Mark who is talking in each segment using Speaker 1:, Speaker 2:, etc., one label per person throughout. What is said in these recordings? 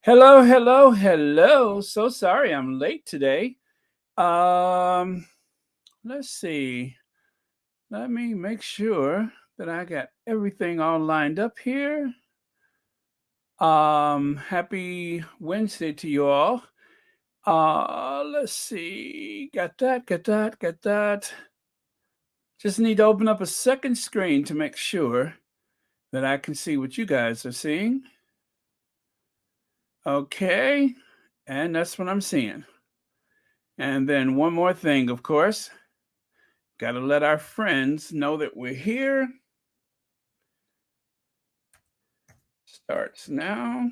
Speaker 1: Hello, hello, hello. So sorry I'm late today. Um, let's see. Let me make sure that I got everything all lined up here. Happy Wednesday to you all. Let's see. Got that, got that, got that. Just need to open up a second screen to make sure that I can see what you guys are seeing. Okay, and that's what I'm seeing. And then one more thing, of course. Got to let our friends know that we're here. Starts now.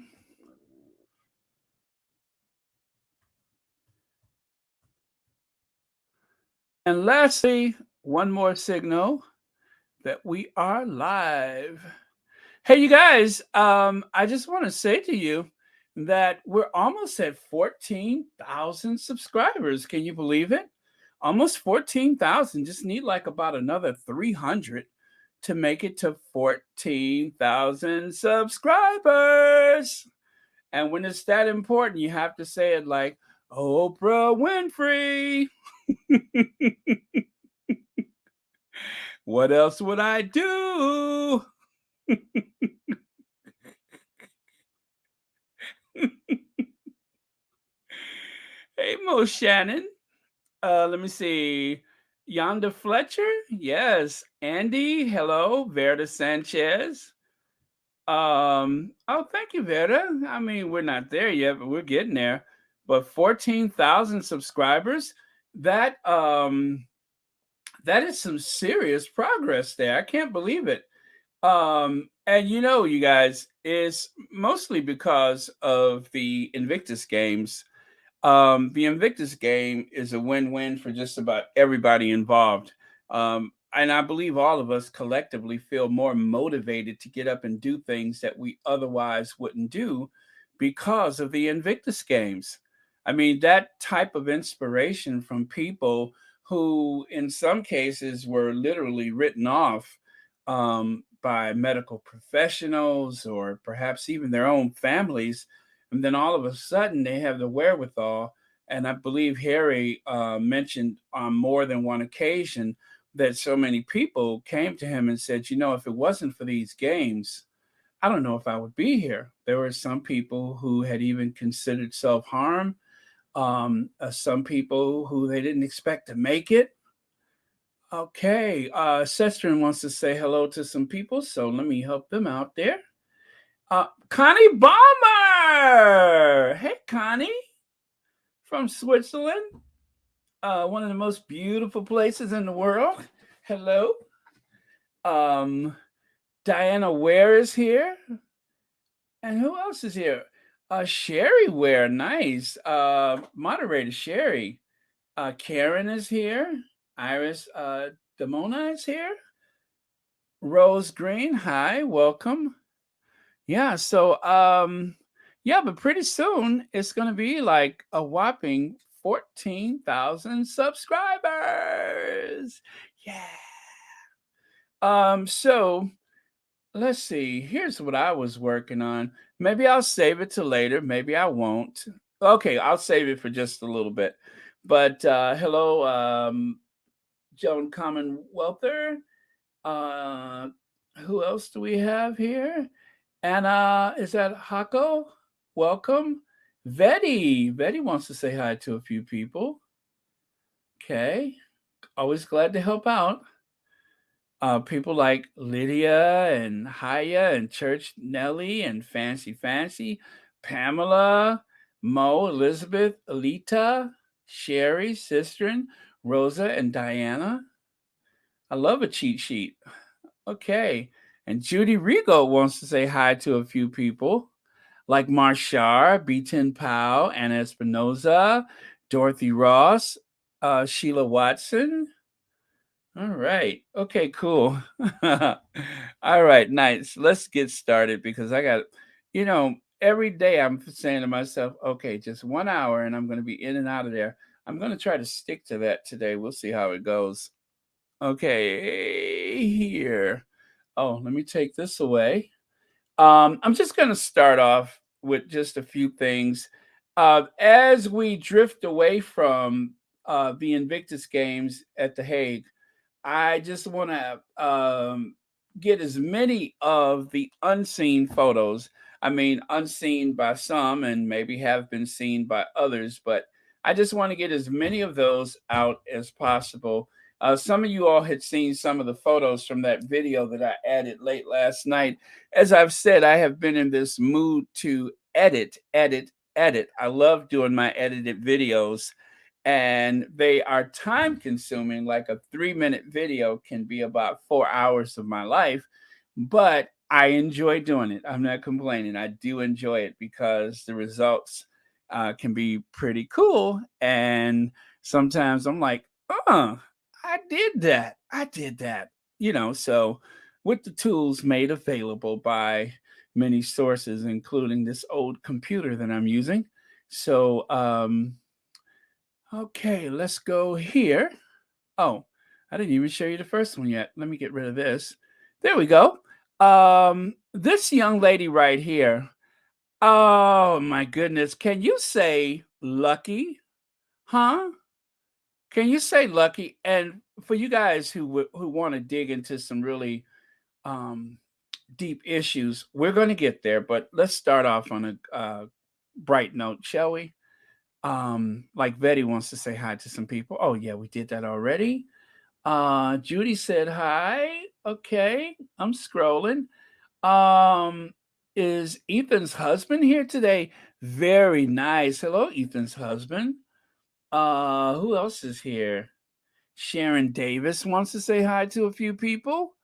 Speaker 1: And lastly, one more signal that we are live. Hey, you guys, I just want to say to you that we're almost at 14,000 subscribers. Can you believe it? Almost 14,000. Just need like about another 300 to make it to 14,000 subscribers. And when it's that important, you have to say it like Oprah Winfrey. What else would I do? Hey, Mo Shannon. Let me see. Yonda Fletcher. Yes. Andy. Hello. Verda Sanchez. Oh, thank you, Verda. I mean, we're not there yet, but we're getting there. But 14,000 subscribers. That that is some serious progress there. I can't believe it. And you guys, it's mostly because of the Invictus games. The Invictus game is a win-win for just about everybody involved. And I believe all of us collectively feel more motivated to get up and do things that we otherwise wouldn't do because of the Invictus games. I mean, that type of inspiration from people who, in some cases, were literally written off by medical professionals or perhaps even their own families, and then all of a sudden they have the wherewithal. And I believe Harry mentioned on more than one occasion that so many people came to him and said, if it wasn't for these games, I don't know if I would be here. There were some people who had even considered self harm, some people who they didn't expect to make it. Okay, Sestrin wants to say hello to some people, so let me help them out there. Connie Balmer! Hey, Connie from Switzerland, one of the most beautiful places in the world. Hello. Um, Diana Ware is here. And who else is here? Sherry Ware, nice. Moderator Sherry. Karen is here. Iris Demona is here. Rose Green, hi, welcome. Yeah, so yeah, but pretty soon it's gonna be like a whopping 14,000 subscribers. Yeah. So let's see. Here's what I was working on. Maybe I'll save it to later. Maybe I won't. Okay, I'll save it for just a little bit. But hello, Joan Commonwealther. Uh, who else do we have here? Anna, is that Hako? Welcome. Vetty wants to say hi to a few people. Okay. Always glad to help out. People like Lydia and Haya and Church Nelly and Fancy, Pamela, Mo, Elizabeth, Alita, Sherry, Sistren, Rosa, and Diana. I love a cheat sheet. Okay. And Judy Rigo wants to say hi to a few people like Marshar, B10 Powell, Anna Espinoza, Dorothy Ross, Sheila Watson. All right. Okay, cool. All right, nice. Let's get started because I got, every day I'm saying to myself, okay, just 1 hour and I'm going to be in and out of there. I'm going to try to stick to that today. We'll see how it goes. Okay, here. Oh, let me take this away. I'm just going to start off with just a few things. As we drift away from the Invictus games at The Hague, I just want to get as many of the unseen photos. I mean, unseen by some and maybe have been seen by others, but I just want to get as many of those out as possible. Some of you all had seen some of the photos from that video that I added late last night. As I've said, I have been in this mood to edit, edit, edit. I love doing my edited videos, and they are time consuming. Like a 3-minute video can be about 4 hours of my life, but I enjoy doing it. I'm not complaining. I do enjoy it because the results can be pretty cool. And sometimes I'm like, oh, I did that. I did that. So with the tools made available by many sources, including this old computer that I'm using. So, okay, let's go here. Oh, I didn't even show you the first one yet. Let me get rid of this. There we go. This young lady right here. Oh my goodness. Can you say lucky? Huh? Can you say lucky? And for you guys who want to dig into some really um deep issues, we're going to get there, but let's start off on a bright note, shall we? Like Betty wants to say hi to some people. Oh yeah, we did that already. Judy said hi. Okay, I'm scrolling. Um, is Ethan's husband here today? Very nice. Hello, Ethan's husband. Who else is here? Sharon Davis wants to say hi to a few people.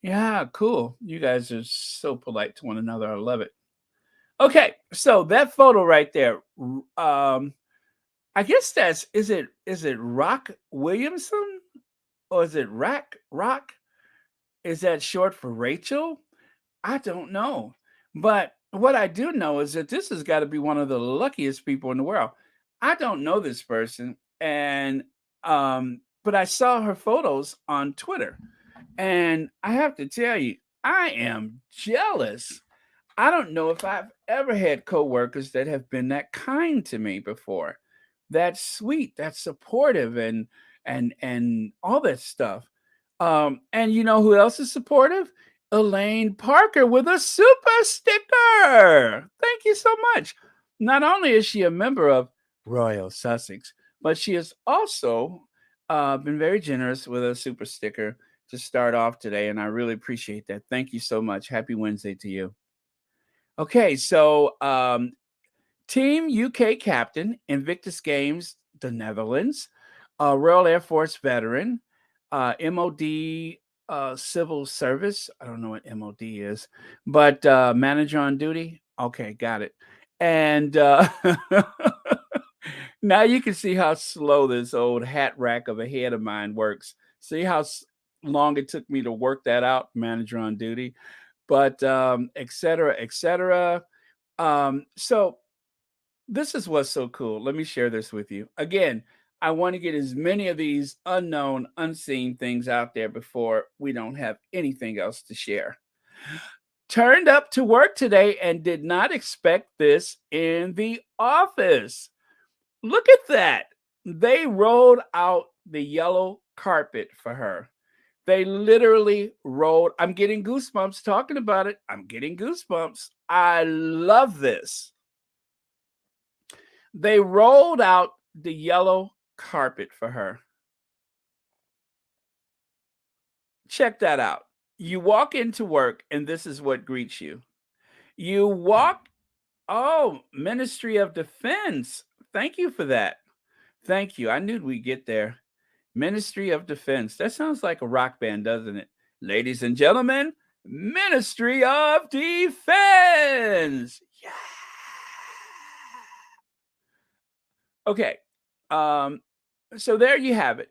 Speaker 1: Yeah, cool. You guys are so polite to one another. I love it. Okay, so that photo right there. I guess that's is it Rock Williamson, or is it Rock? Is that short for Rachel? I don't know. But what I do know is that this has got to be one of the luckiest people in the world. I don't know this person, and but I saw her photos on Twitter, and I have to tell you, I am jealous. I don't know if I've ever had coworkers that have been that kind to me before. That's sweet, that's supportive, and all that stuff. And you know who else is supportive? Elaine Parker with a super sticker. Thank you so much. Not only is she a member of Royal Sussex, but she has also been very generous with a super sticker to start off today, and I really appreciate that. Thank you so much. Happy Wednesday to you. Okay, so Team UK captain, Invictus Games, the Netherlands, Royal Air Force veteran, MOD civil service. I don't know what MOD is, but manager on duty. Okay, got it. And now you can see how slow this old hat rack of a head of mine works. See how long it took me to work that out, manager on duty, but et cetera, et cetera. So this is what's so cool. Let me share this with you. Again, I want to get as many of these unknown, unseen things out there before we don't have anything else to share. Turned up to work today and did not expect this in the office. Look at that. They rolled out the yellow carpet for her. They literally rolled. I'm getting goosebumps talking about it. I'm getting goosebumps. I love this. They rolled out the yellow carpet for her. Check that out. You walk into work, and this is what greets you. You walk, oh, Ministry of Defense. Thank you for that. Thank you. I knew we'd get there. Ministry of Defense. That sounds like a rock band, doesn't it? Ladies and gentlemen, Ministry of Defense. Yeah. Okay. Um, so there you have it.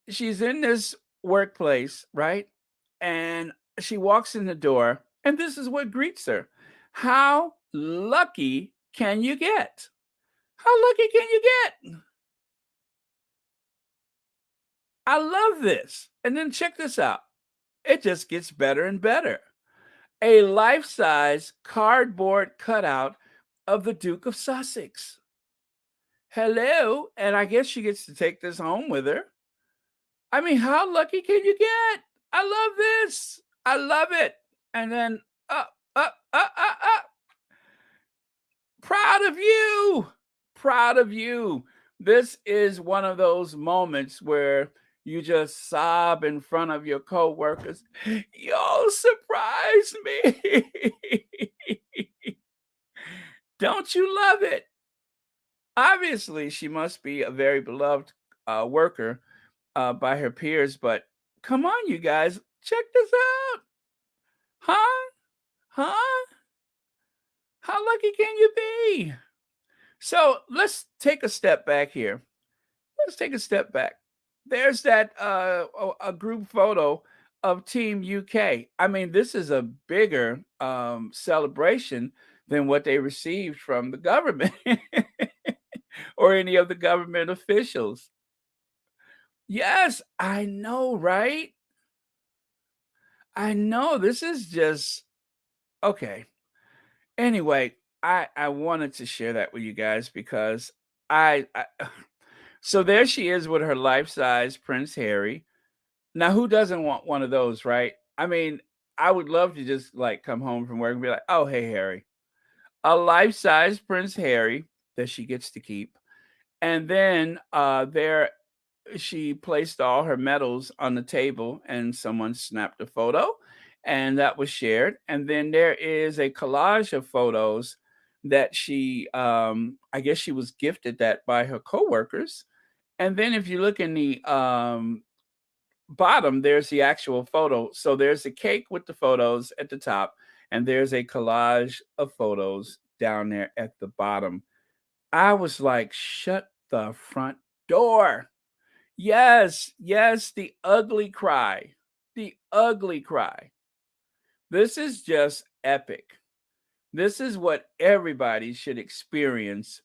Speaker 1: She's in this workplace, right? And she walks in the door, and this is what greets her. How lucky can you get? How lucky can you get? I love this. And then check this out. It just gets better and better. A life size cardboard cutout of the Duke of Sussex. Hello, and I guess she gets to take this home with her. I mean, how lucky can you get? I love this. I love it. And then up, up. Proud of you. Proud of you. This is one of those moments where you just sob in front of your coworkers. Y'all surprised me. Don't you love it? Obviously, she must be a very beloved worker by her peers, but come on, you guys, check this out. Huh? Huh? How lucky can you be? So let's take a step back here. Let's take a step back. There's that a group photo of Team UK. I mean, this is a bigger celebration than what they received from the government or any of the government officials. Yes, I know, right? I know. This is just okay. Anyway, I wanted to share that with you guys because I so there she is with her life-size Prince Harry. Now, who doesn't want one of those, right? I mean, I would love to just like come home from work and be like, "Oh, hey, Harry." A life-size Prince Harry that she gets to keep. And then there she placed all her medals on the table and someone snapped a photo and that was shared. And then there is a collage of photos that she I guess she was gifted that by her coworkers. And then if you look in the bottom, there's the actual photo. So there's a cake with the photos at the top, and there's a collage of photos down there at the bottom. I was like, shut the front door. Yes, yes, the ugly cry. The ugly cry. This is just epic. This is what everybody should experience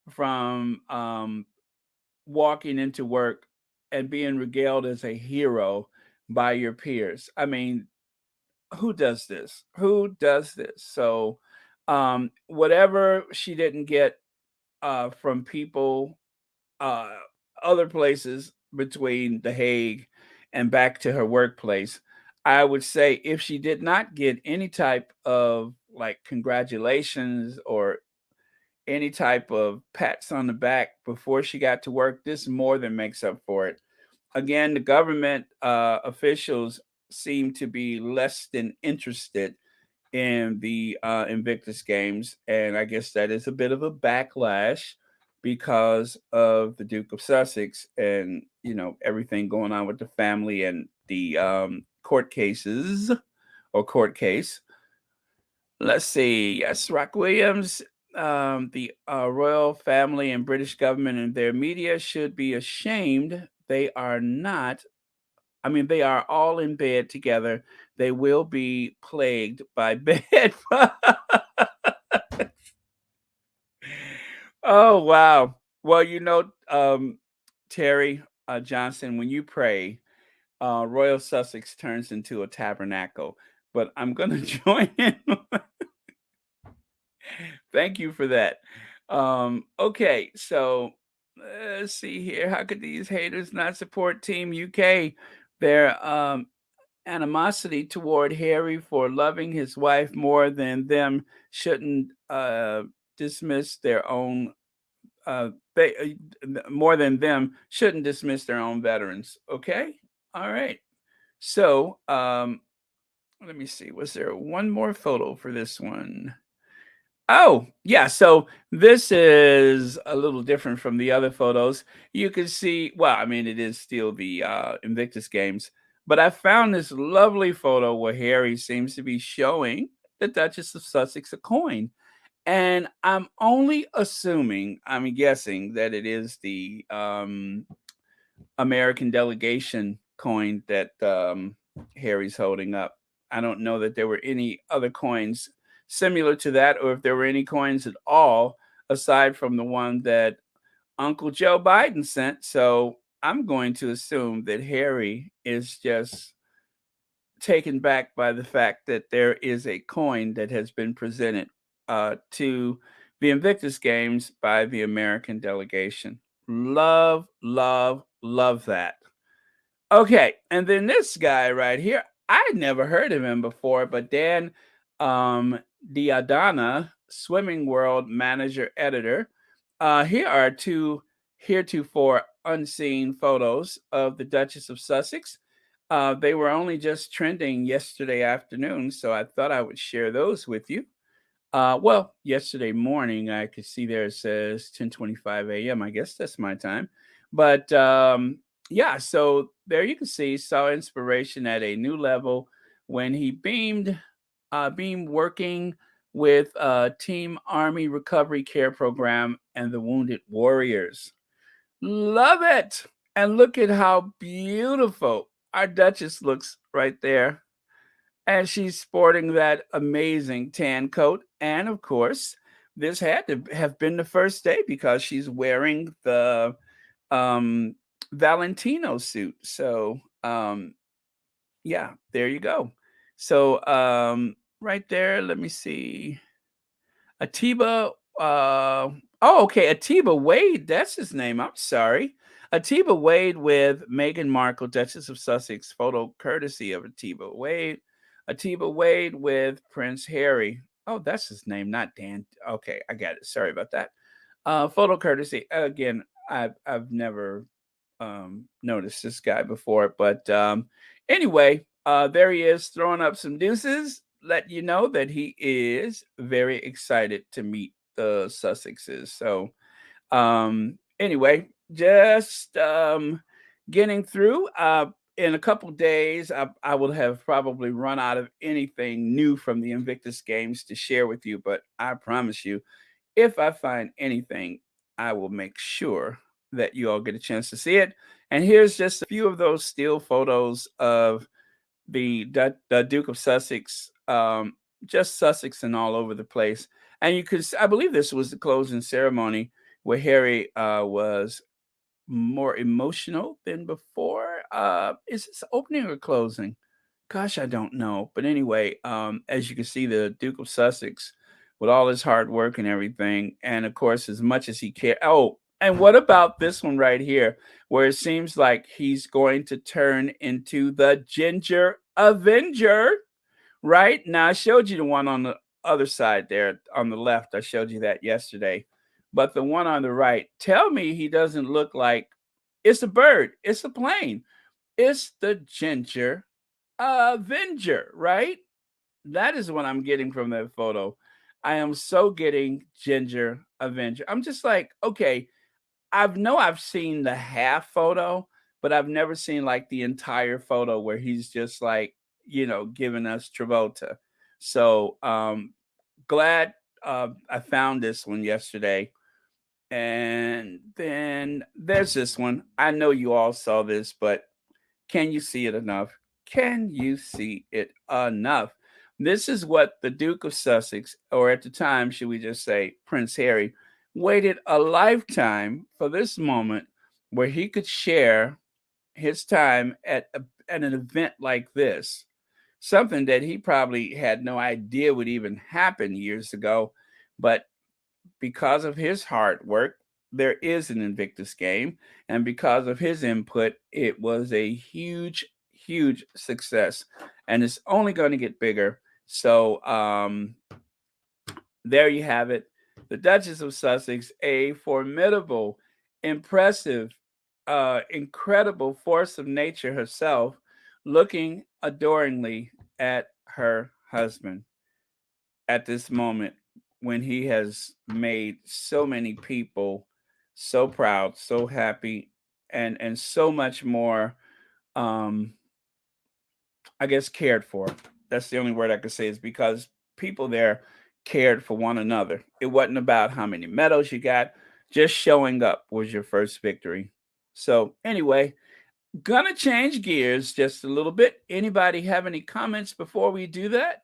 Speaker 1: from walking into work and being regaled as a hero by your peers. I mean, who does this? Who does this? So, whatever she didn't get from people uh, other places between The Hague and back to her workplace, I would say if she did not get any type of like congratulations or any type of pats on the back before she got to work, this more than makes up for it. Again, the government officials seem to be less than interested in the Invictus games, and I guess that is a bit of a backlash because of the Duke of Sussex and everything going on with the family and the court cases or court case. Let's see. Yes, Rock Williams, the royal family and British government and their media should be ashamed. They are not. I mean, they are all in bed together. They will be plagued by bed. Oh, wow. Well, Terry Johnson, when you pray, Royal Sussex turns into a tabernacle. But I'm going to join in. Thank you for that. Okay, so let's see here. How could these haters not support Team UK? Their animosity toward Harry for loving his wife more than them shouldn't dismiss their own. They more than them shouldn't dismiss their own veterans. Okay, all right. So let me see. Was there one more photo for this one? Oh, yeah. So this is a little different from the other photos. You can see, well, I mean, it is still the Invictus Games, but I found this lovely photo where Harry seems to be showing the Duchess of Sussex a coin. And I'm only assuming, I'm guessing that it is the American delegation coin that Harry's holding up. I don't know that there were any other coins similar to that, or if there were any coins at all aside from the one that Uncle Joe Biden sent. So I'm going to assume that Harry is just taken back by the fact that there is a coin that has been presented to the Invictus Games by the American delegation. Love, love, love that. Okay, and then this guy right here, I never heard of him before, but Dan Diadana, Swimming World Manager Editor. Here are two heretofore unseen photos of the Duchess of Sussex. They were only just trending yesterday afternoon, so I thought I would share those with you. Well, yesterday morning, I could see there it says 10:25 a.m. I guess that's my time. But yeah, so there you can see saw inspiration at a new level when he beamed working with Team Army Recovery Care Program and the Wounded Warriors. Love it. And look at how beautiful our Duchess looks right there, and she's sporting that amazing tan coat. And of course, this had to have been the first day because she's wearing the um, Valentino suit. So, yeah, there you go. So, right there, let me see. Atiba, okay, Atiba Wade, that's his name. I'm sorry. Atiba Wade with Meghan Markle, Duchess of Sussex, photo courtesy of Atiba Wade. Atiba Wade with Prince Harry. Oh, that's his name, not Dan. Okay, I got it. Sorry about that. Photo courtesy. Again, I've never noticed this guy before, but anyway, there he is throwing up some deuces. Let you know that he is very excited to meet the Sussexes. So anyway, just getting through. In a couple days, I will have probably run out of anything new from the Invictus games to share with you, but I promise you, if I find anything, I will make sure that you all get a chance to see it. And here's just a few of those still photos of the Duke of Sussex, just Sussex and all over the place. And you could, I believe this was the closing ceremony where Harry was more emotional than before. Is this opening or closing? Gosh, I don't know. But anyway, as you can see, the Duke of Sussex, with all his hard work and everything, and of course, as much as he cared. Oh, and what about this one right here, where it seems like he's going to turn into the Ginger Avenger? Right now, I showed you the one on the other side there on the left. I showed you that yesterday, but the one on the right. Tell me he doesn't look like it's a bird. It's a plane. It's the Ginger Avenger, right? That is what I'm getting from that photo. I am so getting Ginger Avenger. I'm just like, okay, I've seen the half photo, but I've never seen like the entire photo where he's just like, giving us Travolta. So glad I found this one yesterday. And then there's this one. I know you all saw this, but can you see it enough? Can you see it enough? This is what the Duke of Sussex, or at the time, should we just say Prince Harry, waited a lifetime for this moment where he could share his time at an event like this. Something that he probably had no idea would even happen years ago. But because of his hard work, there is an Invictus game. And because of his input, it was a huge, huge success. And it's only going to get bigger. So there you have it. The Duchess of Sussex, a formidable, impressive, incredible force of nature herself, looking adoringly at her husband at this moment when he has made so many people so proud, so happy, and so much more um I guess cared for. That's the only word I could say, is because people there cared for one another. It wasn't about how many medals you got, just showing up was your first victory. So anyway, gonna change gears just a little bit. Anybody have any comments before we do that?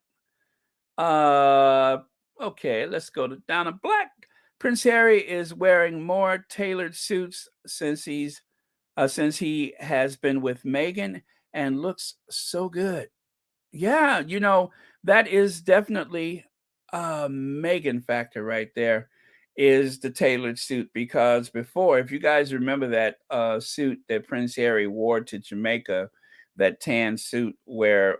Speaker 1: Uh, okay, let's go to Donna Black. Prince Harry is wearing more tailored suits since he has been with Meghan and looks so good. Yeah, that is definitely a Meghan factor right there. is the tailored suit because before, if you guys remember that suit that Prince Harry wore to Jamaica, that tan suit where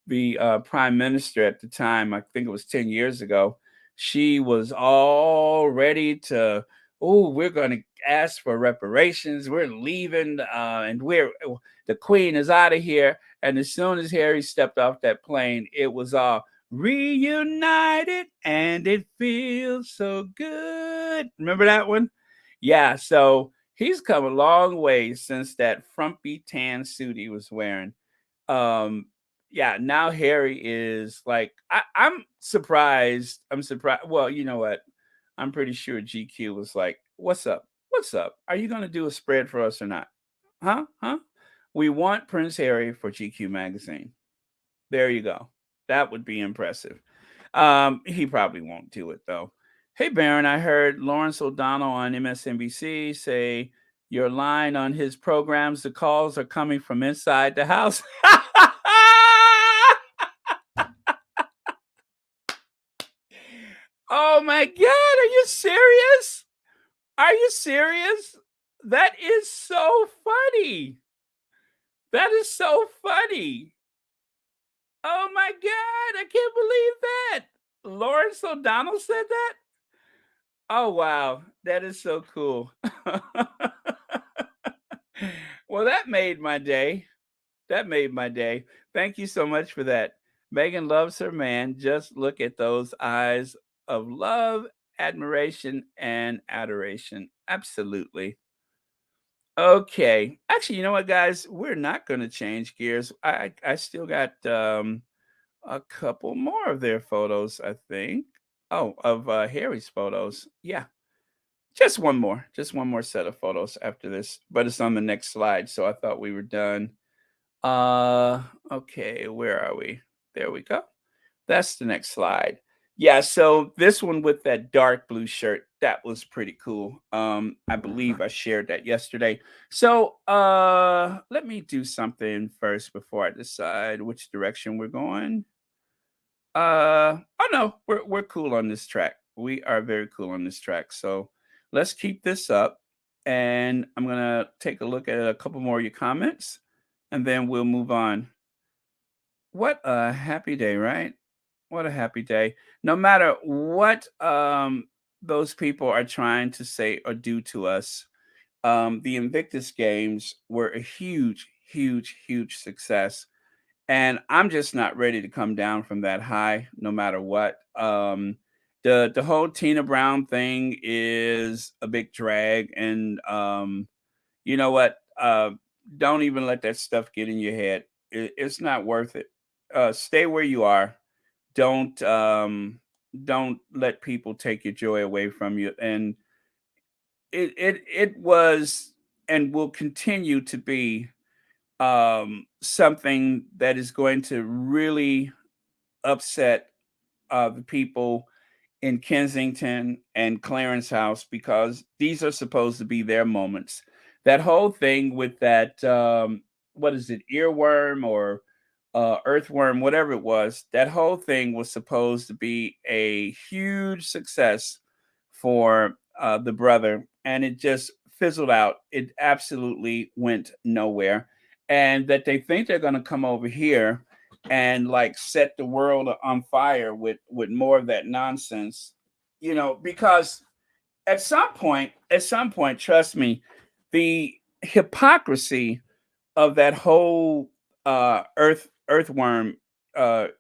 Speaker 1: the prime minister at the time, I think it was 10 years ago, she was all ready to, oh, we're going to ask for reparations. We're leaving, and the queen is out of here. And as soon as Harry stepped off that plane, it was all reunited and it feels so good. Remember that one? Yeah. So he's come a long way since that frumpy tan suit he was wearing. um yeah, now Harry is like, I'm surprised. I'm surprised. Well, you know what, I'm pretty sure GQ was like, what's up, are you going to do a spread for us or not? Huh, we want Prince Harry for GQ magazine. There you go. That would be impressive. He probably won't do it though. Hey Baron, I heard Lawrence O'Donnell on MSNBC say your line on his programs, the calls are coming from inside the house. Oh my God, are you serious? Are you serious? That is so funny. That is so funny. Oh my God, I can't believe that. Lawrence O'Donnell said that? Oh wow, that is so cool. Well, that made my day. That made my day. Thank you so much for that. Megan loves her man. Just look at those eyes of love, admiration, and adoration. Absolutely. Okay. Actually, you know what, guys? We're not going to change gears. I still got a couple more of their photos, I think. Oh, of Harry's photos. Yeah. Just one more set of photos after this, but it's on the next slide. So I thought we were done. Uh, okay, where are we? There we go. That's the next slide. Yeah, so this one with that dark blue shirt, that was pretty cool. I believe I shared that yesterday. So, let me do something first before I decide which direction we're going. Oh no, we're cool on this track. We are very cool on this track. So, let's keep this up and I'm going to take a look at a couple more of your comments and then we'll move on. What a happy day, right? What a happy day. No matter what those people are trying to say or do to us, the Invictus games were a huge, huge, huge success. And I'm just not ready to come down from that high, no matter what. The whole Tina Brown thing is a big drag, and you know what? Don't even let that stuff get in your head. It's not worth it. Stay where you are. Don't don't let people take your joy away from you. And it was and will continue to be something that is going to really upset the people in Kensington and Clarence House because these are supposed to be their moments. That whole thing with that, what is it, earworm or earthworm, whatever it was, that whole thing was supposed to be a huge success for the brother, and it just fizzled out. It absolutely went nowhere. And that they think they're going to come over here and like set the world on fire with more of that nonsense, because at some point, trust me, the hypocrisy of that whole earthworm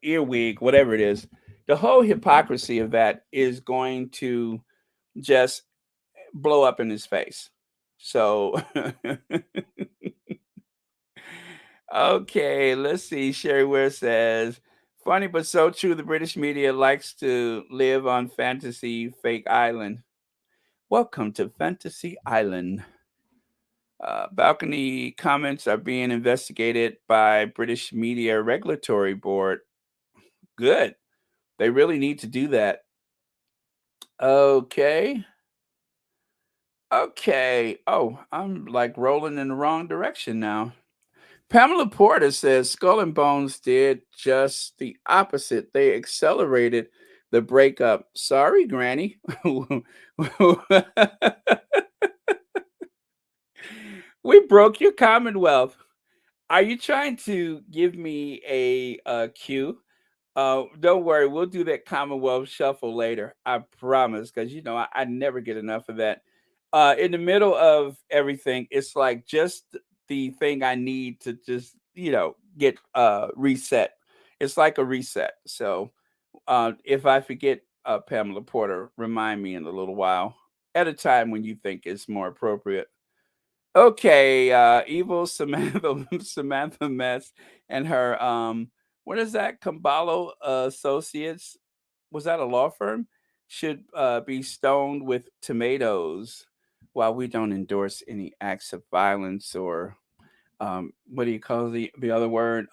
Speaker 1: earwig, whatever it is, the whole hypocrisy of that is going to just blow up in his face. So okay, let's see. Sherry Ware says, funny but so true. The British media likes to live on fantasy fake island. Welcome to Fantasy Island. Balcony comments are being investigated by British Media Regulatory Board. Good. They really need to do that. Okay. Okay. Oh, I'm like rolling in the wrong direction now. Pamela Porter says Skull and Bones did just the opposite. They accelerated the breakup. Sorry, Granny. We broke your Commonwealth. Are you trying to give me a cue? Don't worry, we'll do that Commonwealth shuffle later. I promise, because I never get enough of that. In the middle of everything, it's like just the thing I need to just get reset. It's like a reset. So if I forget Pamela Porter, remind me in a little while at a time when you think it's more appropriate. Okay, evil Samantha Samantha Mess and her what is that? Cambalo Associates. Was that a law firm? Should be stoned with tomatoes. While we don't endorse any acts of violence or what do you call the other word?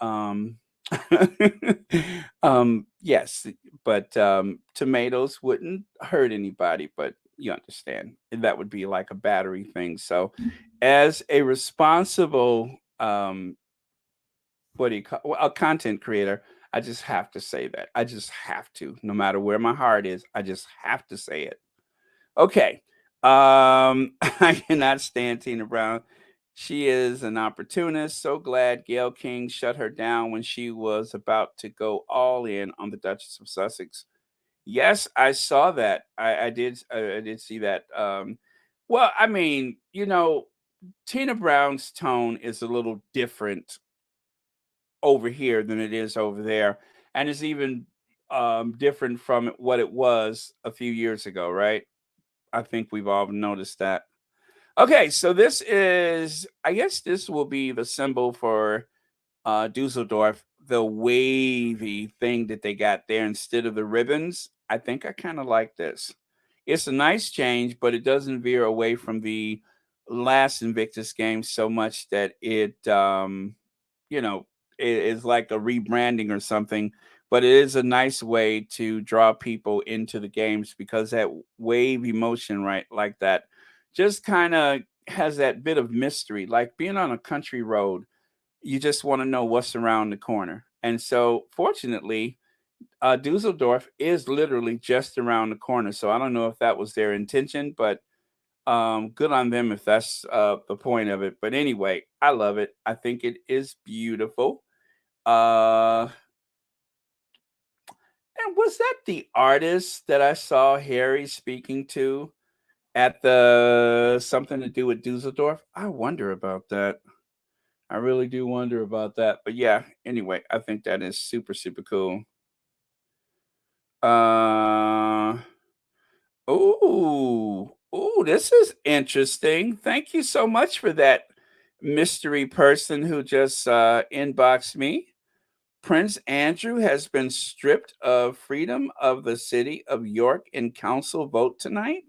Speaker 1: Yes, but tomatoes wouldn't hurt anybody, but you understand that would be like a battery thing. So as a responsible what do you call a content creator, I just have to say that. I just have to, no matter where my heart is, I just have to say it. Okay. I cannot stand Tina Brown. She is an opportunist. So glad Gayle King shut her down when she was about to go all in on the Duchess of Sussex. Yes, I saw that. I did see that. Well, I mean, Tina Brown's tone is a little different over here than it is over there, and it's even different from what it was a few years ago, right? I think we've all noticed that. Okay, so this is, I guess this will be the symbol for Dusseldorf, the wavy thing that they got there instead of the ribbons. I think I kind of like this. It's a nice change, but it doesn't veer away from the last Invictus game so much that you know, it is like a rebranding or something. But it is a nice way to draw people into the games because that wave emotion, right, like that, just kind of has that bit of mystery, like being on a country road. You just want to know what's around the corner. And so, fortunately, Dusseldorf is literally just around the corner. So I don't know if that was their intention, but good on them if that's the point of it. But anyway, I love it. I think it is beautiful. Uh, and was that the artist that I saw Harry speaking to at the something to do with Dusseldorf? I wonder about that. I really do wonder about that. But yeah, anyway, I think that is super, super cool. Uh this is interesting. Thank you so much for that mystery person who just inboxed me. Prince Andrew has been stripped of freedom of the city of York in council vote tonight.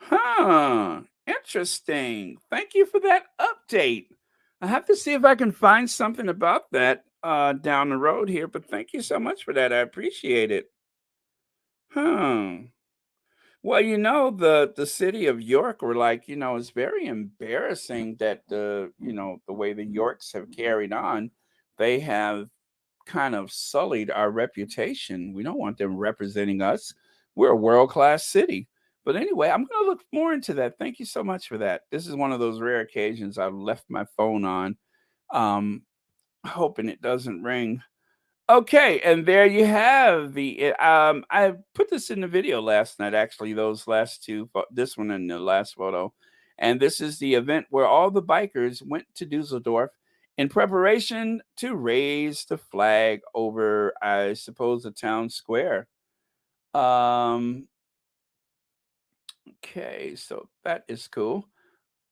Speaker 1: Huh. Interesting. Thank you for that update. I have to see if I can find something about that down the road here, but thank you so much for that. I appreciate it. Huh. Well, the city of York were like, it's very embarrassing that the way the Yorks have carried on, they have kind of sullied our reputation. We don't want them representing us. We're a world-class city. But anyway, I'm going to look more into that. Thank you so much for that. This is one of those rare occasions I've left my phone on, um, hoping it doesn't ring. Okay, and there you have I put this in the video last night, actually, those last two, this one and the last photo. And this is the event where all the bikers went to Dusseldorf in preparation to raise the flag over, I suppose, the town square. Um, okay, so that is cool.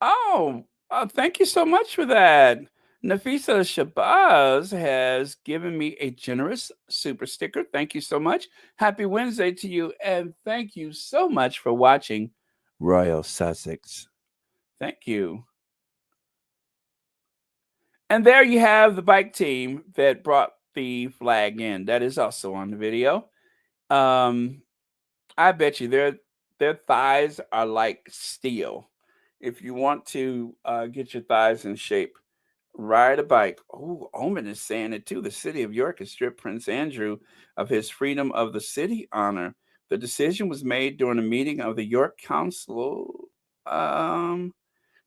Speaker 1: Oh, thank you so much for that. Nafisa Shabazz has given me a generous super sticker. Thank you so much. Happy Wednesday to you, and thank you so much for watching Royal Sussex. Thank you. And there you have the bike team that brought the flag in. That is also on the video. Um, I bet you their thighs are like steel. If you want to get your thighs in shape, ride a bike. Oh, Omen is saying it too. The city of York has stripped Prince Andrew of his freedom of the city honor. The decision was made during a meeting of the York Council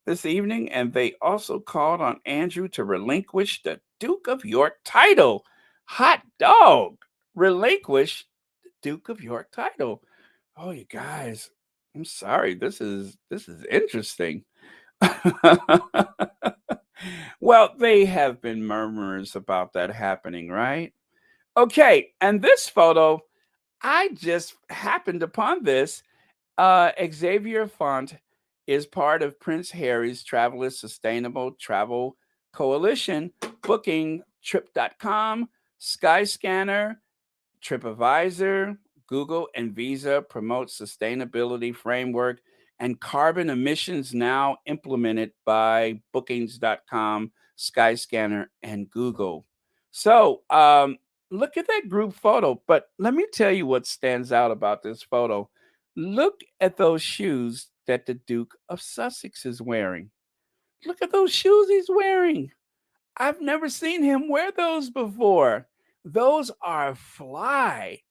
Speaker 1: this evening, and they also called on Andrew to relinquish the Duke of York title. Hot dog! Relinquish the Duke of York title. Oh, you guys, I'm sorry. This is interesting. Well, they have been murmurs about that happening, right? Okay, and this photo, I just happened upon this. Xavier Font is part of Prince Harry's Traveler's Sustainable Travel Coalition, booking trip.com, Skyscanner, TripAdvisor, Google, and Visa promote sustainability framework and carbon emissions now implemented by bookings.com, Skyscanner, and Google. So, look at that group photo. But let me tell you what stands out about this photo. Look at those shoes that the Duke of Sussex is wearing. Look at those shoes he's wearing. I've never seen him wear those before. Those are fly.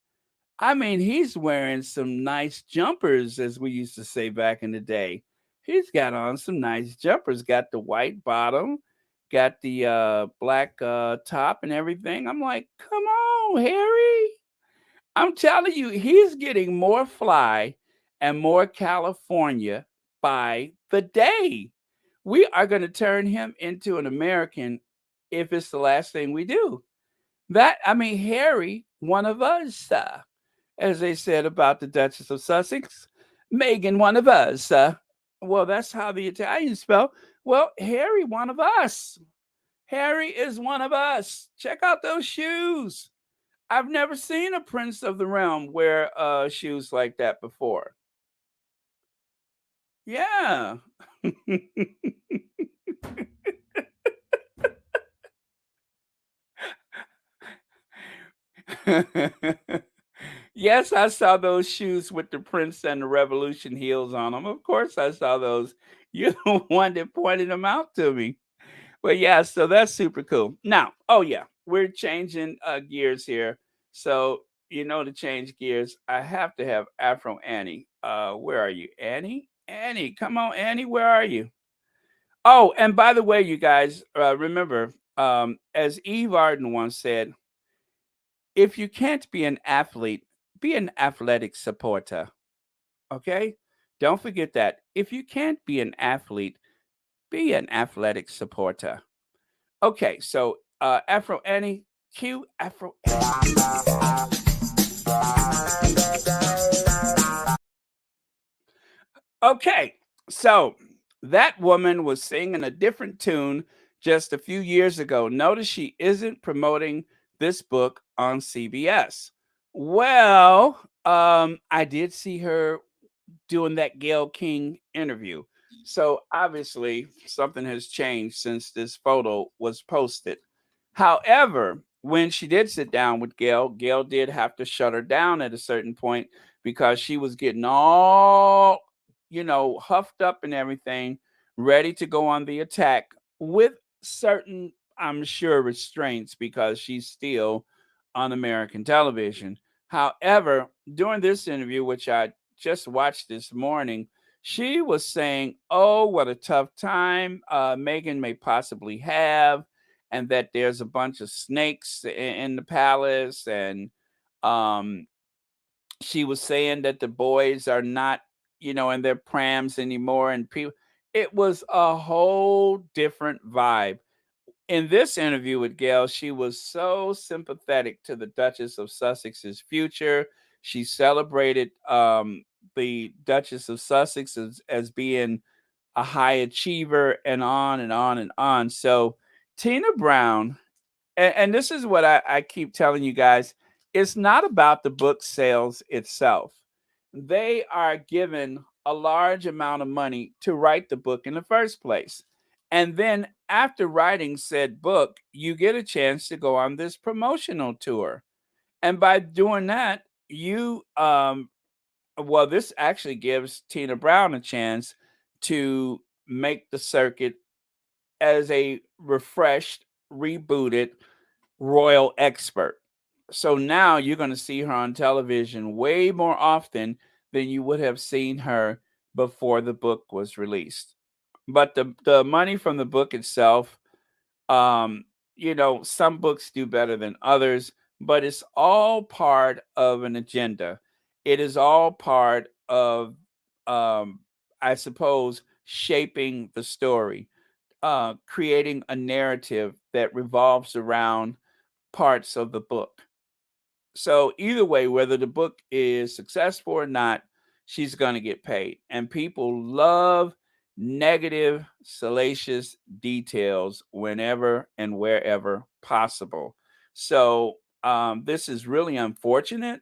Speaker 1: I mean, he's wearing some nice jumpers, as we used to say back in the day. He's got on some nice jumpers, got the white bottom, got the black top and everything. I'm like, come on, Harry. I'm telling you, he's getting more fly and more California by the day. We are going to turn him into an American if it's the last thing we do. I mean, Harry, one of us, as they said about the Duchess of Sussex, Meghan, one of us. Well, that's how the Italians spell. Well, Harry, one of us. Harry is one of us. Check out those shoes. I've never seen a prince of the realm wear shoes like that before. Yeah. Yes, I saw those shoes with the Prince and the Revolution heels on them. Of course, I saw those. You're the one that pointed them out to me. But yeah, so that's super cool. Now, oh yeah, we're changing gears here. So to change gears, I have to have Afro Annie. Where are you, Annie? Annie, come on, Annie, where are you? Oh, and by the way, you guys, remember, as Eve Arden once said, if you can't be an athlete, be an athletic supporter. Okay? Don't forget that. If you can't be an athlete, be an athletic supporter. Okay, so Afro Annie, cue Afro Annie. Okay, so that woman was singing a different tune just a few years ago. Notice she isn't promoting this book on CBS. Well, I did see her doing that Gail King interview. So obviously something has changed since this photo was posted. However, when she did sit down with Gail, Gail did have to shut her down at a certain point because she was getting all, huffed up and everything, ready to go on the attack with certain, I'm sure, restraints because she's still on American television. However, during this interview, which I just watched this morning, she was saying, "Oh, what a tough time Meghan may possibly have, and that there's a bunch of snakes in the palace." And um, she was saying that the boys are not, in their prams anymore, and people. It was a whole different vibe in this interview with Gail. She was so sympathetic to the Duchess of Sussex's future. She celebrated the Duchess of Sussex as being a high achiever, and on and on and on. So, Tina Brown, and this is what I keep telling you guys, it's not about the book sales itself. They are given a large amount of money to write the book in the first place. And then after writing said book, you get a chance to go on this promotional tour. And by doing that, this actually gives Tina Brown a chance to make the circuit as a refreshed, rebooted royal expert. So now you're going to see her on television way more often than you would have seen her before the book was released. But the money from the book itself, um, some books do better than others, but it's all part of an agenda. It is all part of, um, I suppose, shaping the story, creating a narrative that revolves around parts of the book. So either way, whether the book is successful or not, she's going to get paid. And people love negative, salacious details whenever and wherever possible. So this is really unfortunate.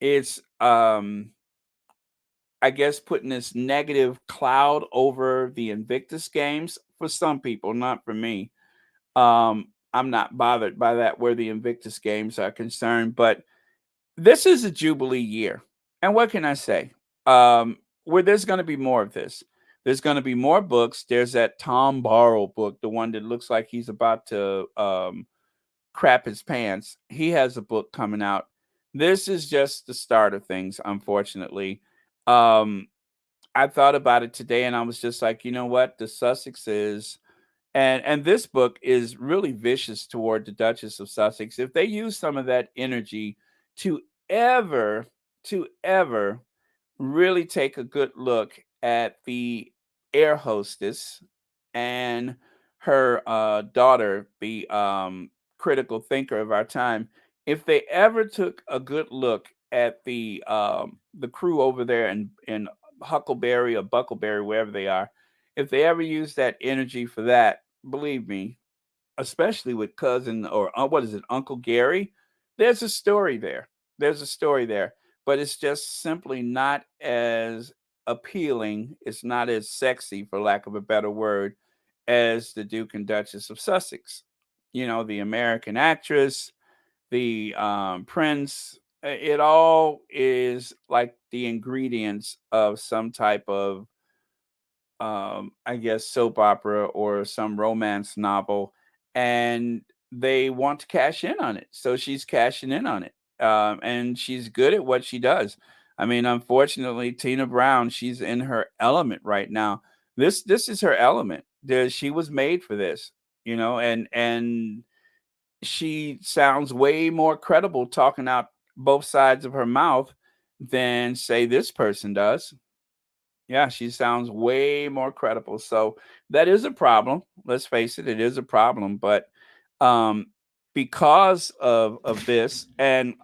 Speaker 1: It's, I guess, putting this negative cloud over the Invictus games for some people, not for me. I'm not bothered by that where the Invictus games are concerned, but this is a jubilee year. And what can I say? Where there's going to be more of this. There's going to be more books. There's that Tom Barrow book, the one that looks like he's about to crap his pants. He has a book coming out. This is just the start of things, unfortunately. Um, I thought about it today and I was just like, you know what? The Sussexes and this book is really vicious toward the Duchess of Sussex. If they use some of that energy to ever, to ever really take a good look at the air hostess and her daughter, the critical thinker of our time, if they ever took a good look at the crew over there in Huckleberry or Buckleberry, wherever they are, if they ever use that energy for that, believe me, especially with cousin or what is it, Uncle Gary, there's a story there. There's a story there, but it's just simply not as appealing. It's not as sexy, for lack of a better word, as the Duke and Duchess of Sussex. The American actress, the prince. It all is like the ingredients of some type of I guess, soap opera or some romance novel, and they want to cash in on it. So she's cashing in on it, and she's good at what she does. I mean, unfortunately, Tina Brown, she's in her element right now. This is her element. She was made for this, and she sounds way more credible talking out both sides of her mouth than say this person does. Yeah, she sounds way more credible. So that is a problem. Let's face it, it is a problem. But um, because of this, and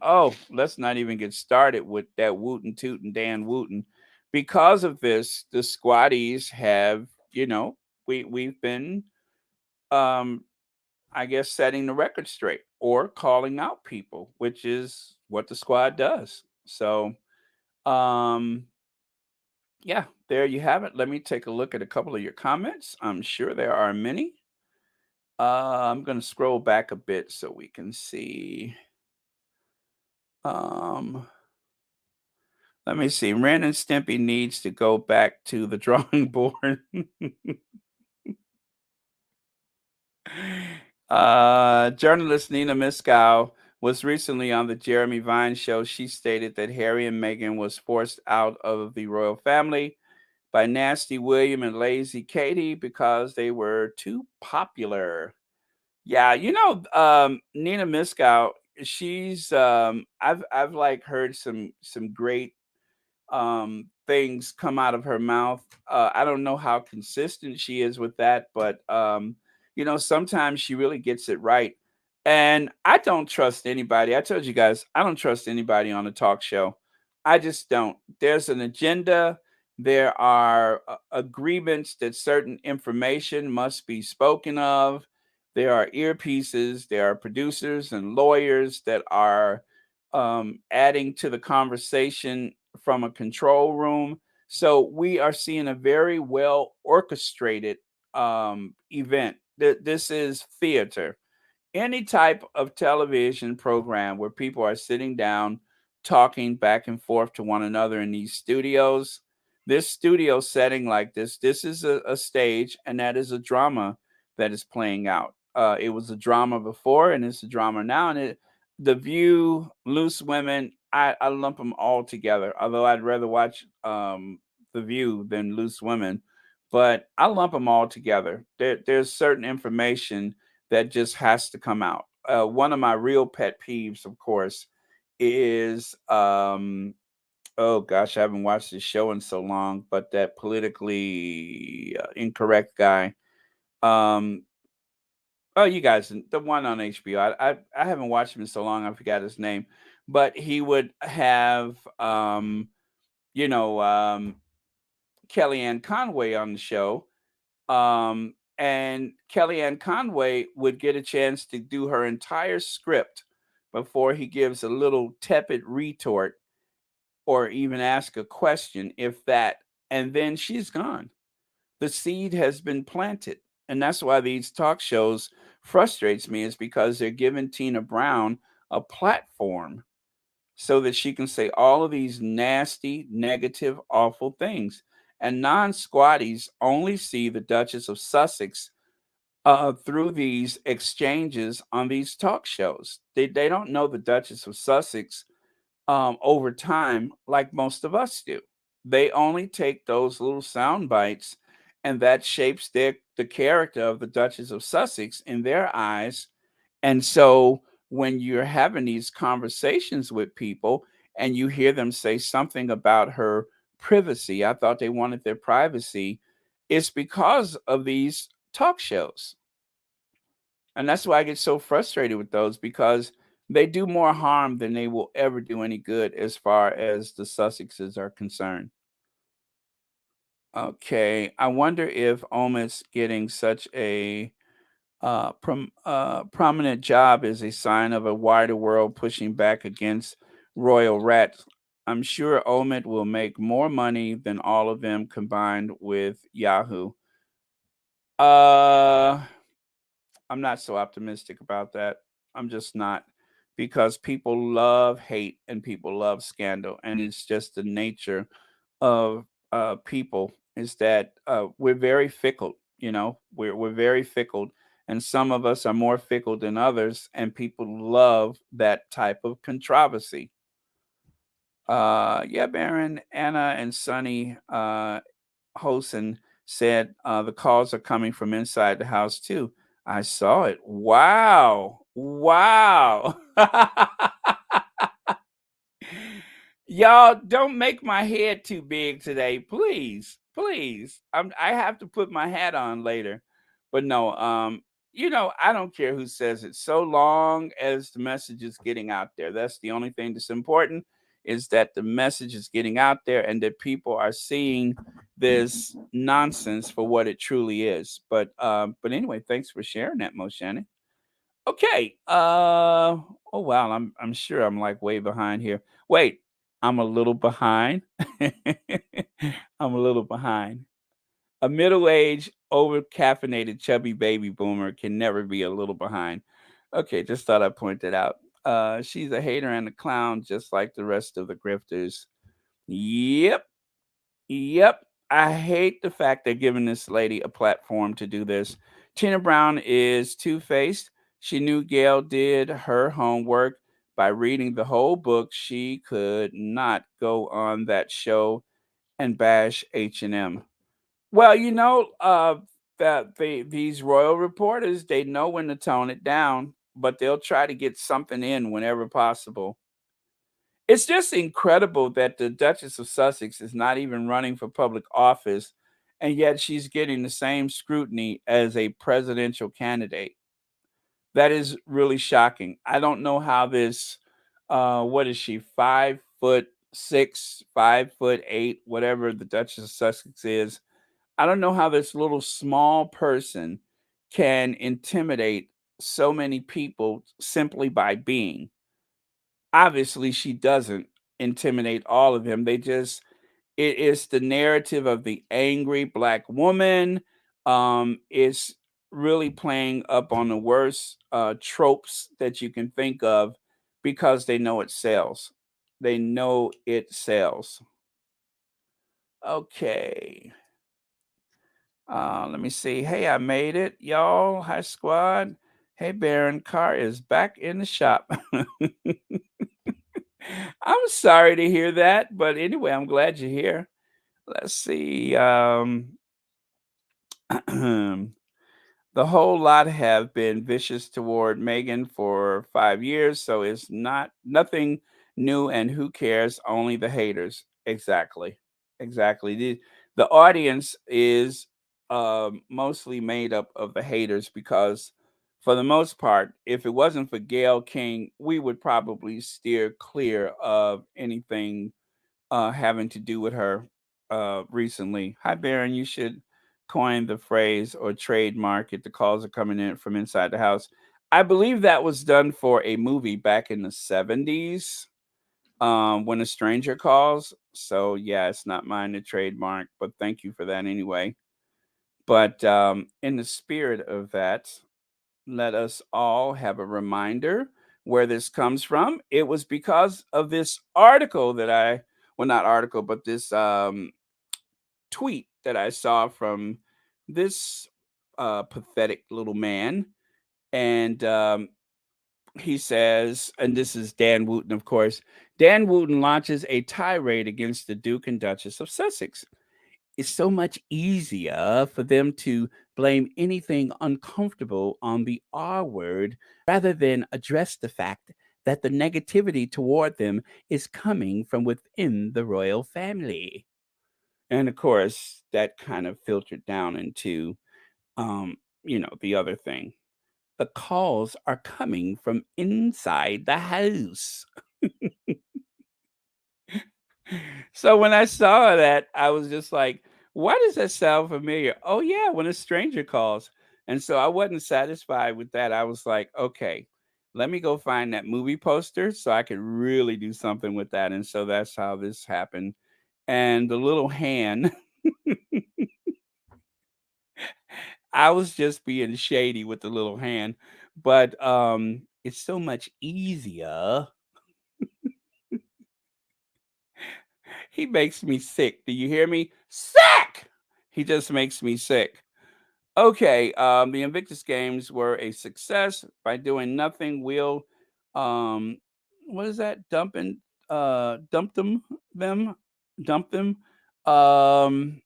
Speaker 1: let's not even get started with that Wooten Tootin' Dan Wooten. Because of this, the squatties have, we've been, um, I guess, setting the record straight or calling out people, which is what the squad does. So um yeah, there you have it. Let me take a look at a couple of your comments. I'm sure there are many. I'm going to scroll back a bit so we can see. Um, Let me see. Ren and Stimpy needs to go back to the drawing board. Journalist Nina Miskow was recently on the Jeremy Vine show. She stated that Harry and Meghan was forced out of the royal family by Nasty William and Lazy Katie because they were too popular. Yeah, Nina Miskow, she's I've like heard some great things come out of her mouth. I don't know how consistent she is with that, but sometimes she really gets it right. And I don't trust anybody. I told you guys, I don't trust anybody on a talk show. I just don't. There's an agenda. There are agreements that certain information must be spoken of. There are earpieces. There are producers and lawyers that are adding to the conversation from a control room. So we are seeing a very well orchestrated event. This is theater. Any type of television program where people are sitting down, talking back and forth to one another in these studios. This studio setting like this is a stage, and that is a drama that is playing out. It was a drama before, and it's a drama now. And The View, Loose Women, I lump them all together. Although I'd rather watch The View than Loose Women, but I lump them all together. There's certain information that just has to come out. One of my real pet peeves, of course, is oh gosh, I haven't watched this show in so long, but that politically incorrect guy. Um, oh, you guys, the one on HBO. I haven't watched him in so long, I forgot his name, but he would have you know Kellyanne Conway on the show, and Kellyanne Conway would get a chance to do her entire script before he gives a little tepid retort or even ask a question, if that, and then she's gone. The seed has been planted. And that's why these talk shows frustrates me, is because they're giving Tina Brown a platform so that she can say all of these nasty, negative, awful things. And non-squatties only see the Duchess of Sussex through these exchanges on these talk shows. They don't know the Duchess of Sussex over time like most of us do. They only take those little sound bites, and that shapes the character of the Duchess of Sussex in their eyes. And so when you're having these conversations with people and you hear them say something about her privacy, I thought they wanted their privacy, it's because of these talk shows. And that's why I get so frustrated with those, because they do more harm than they will ever do any good as far as the Sussexes are concerned. Okay, I wonder if Omid's getting such a prominent job is a sign of a wider world pushing back against royal rats. I'm sure Omid will make more money than all of them combined with Yahoo. Uh, I'm not so optimistic about that. I'm just not, because people love hate and people love scandal, and it's just the nature of people, is that we're very fickle. We're very fickle, and some of us are more fickle than others, and people love that type of controversy. Yeah, Baron, Anna, and Sonny Hosen said the calls are coming from inside the house too. I saw it. Wow. Wow. Y'all don't make my head too big today, please. Please. I have to put my hat on later. But no, I don't care who says it, so long as the message is getting out there. That's the only thing that's important, is that the message is getting out there and that people are seeing this nonsense for what it truly is. But anyway, thanks for sharing that, Mo Shannon. Okay. Oh wow, I'm sure I'm like way behind here. Wait, I'm a little behind. I'm a little behind. A middle-aged, over-caffeinated, chubby baby boomer can never be a little behind. Okay, just thought I'd point that out. She's a hater and a clown, just like the rest of the grifters. Yep. Yep. I hate the fact they're giving this lady a platform to do this. Tina Brown is two-faced. She knew Gail did her homework by reading the whole book. She could not go on that show and bash H&M. Well, that these royal reporters, they know when to tone it down, but they'll try to get something in whenever possible. It's just incredible that the Duchess of Sussex is not even running for public office, and yet she's getting the same scrutiny as a presidential candidate. That is really shocking. I don't know how this, what is she, 5'6", 5'8", whatever the Duchess of Sussex is. I don't know how this little small person can intimidate so many people simply by being. Obviously, she doesn't intimidate all of them. It is the narrative of the angry black woman. It's really playing up on the worst tropes that you can think of, because they know it sells. They know it sells. Okay. Let me see. Hey, I made it, y'all. Hi, squad. Hey, Baron. Car is back in the shop. I'm sorry to hear that, but anyway, I'm glad you're here. Let's see. The whole lot have been vicious toward Meghan for 5 years, so it's not nothing new. And who cares? Only the haters. Exactly, exactly. The audience is mostly made up of the haters because, for the most part, if it wasn't for Gayle King, we would probably steer clear of anything having to do with her recently. Hi, Baron. You should coin the phrase or trademark it. The calls are coming in from inside the house. I believe that was done for a movie back in the 70s, When a Stranger Calls. So, yeah, it's not mine to trademark, but thank you for that anyway. But in the spirit of that, let us all have a reminder where this comes from. It was because of this article that well, not article, but this tweet that I saw from this pathetic little man. And he says, and this is Dan Wooten, of course. Dan Wooten launches a tirade against the Duke and Duchess of Sussex. It's so much easier for them to blame anything uncomfortable on the R word rather than address the fact that the negativity toward them is coming from within the royal family. And of course, that kind of filtered down into, the other thing. The calls are coming from inside the house. So when I saw that, I was just like, why does that sound familiar? Oh, yeah, when a stranger calls. And so I wasn't satisfied with that. I was like, okay, let me go find that movie poster so I could really do something with that. And so that's how this happened. And the little hand, I was just being shady with the little hand, but it's so much easier. He makes me sick. Do you hear me? Sick! He just makes me sick. Okay, the Invictus games were a success by doing nothing. We'll, um, what is that? Dump dump them. Um,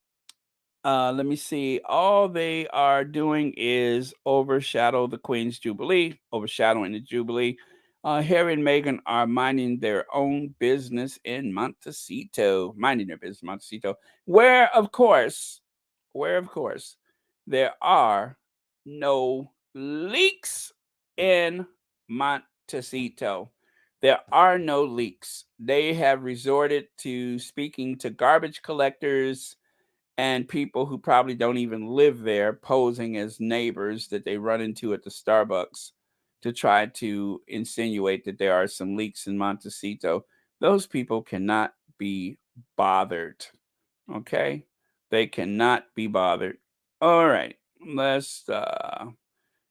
Speaker 1: Let me see. All they are doing is overshadow the Queen's Jubilee, overshadowing the Jubilee. Harry and Meghan are minding their own business in Montecito, minding their business in Montecito, where, of course, where, of course, there are no leaks in Montecito. There are no leaks. They have resorted to speaking to garbage collectors and people who probably don't even live there, posing as neighbors that they run into at the Starbucks to try to insinuate that there are some leaks in Montecito. Those people cannot be bothered. Okay? They cannot be bothered. All right. Let's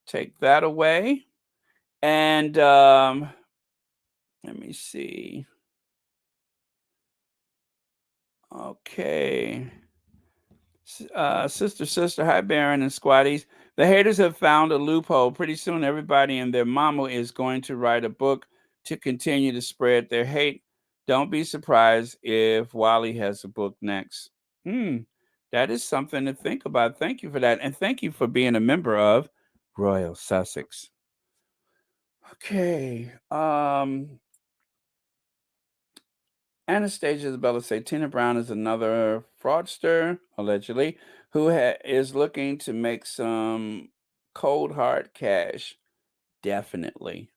Speaker 1: take that away. And let me see. Okay. Sister, hi, Baron and Squatties. The haters have found a loophole. Pretty soon, everybody and their mama is going to write a book to continue to spread their hate. Don't be surprised if Wally has a book next. Hmm, that is something to think about. Thank you for that. And thank you for being a member of Royal Sussex. Okay. Anastasia Isabella say Tina Brown is another fraudster, allegedly, who is looking to make some cold hard cash. Definitely.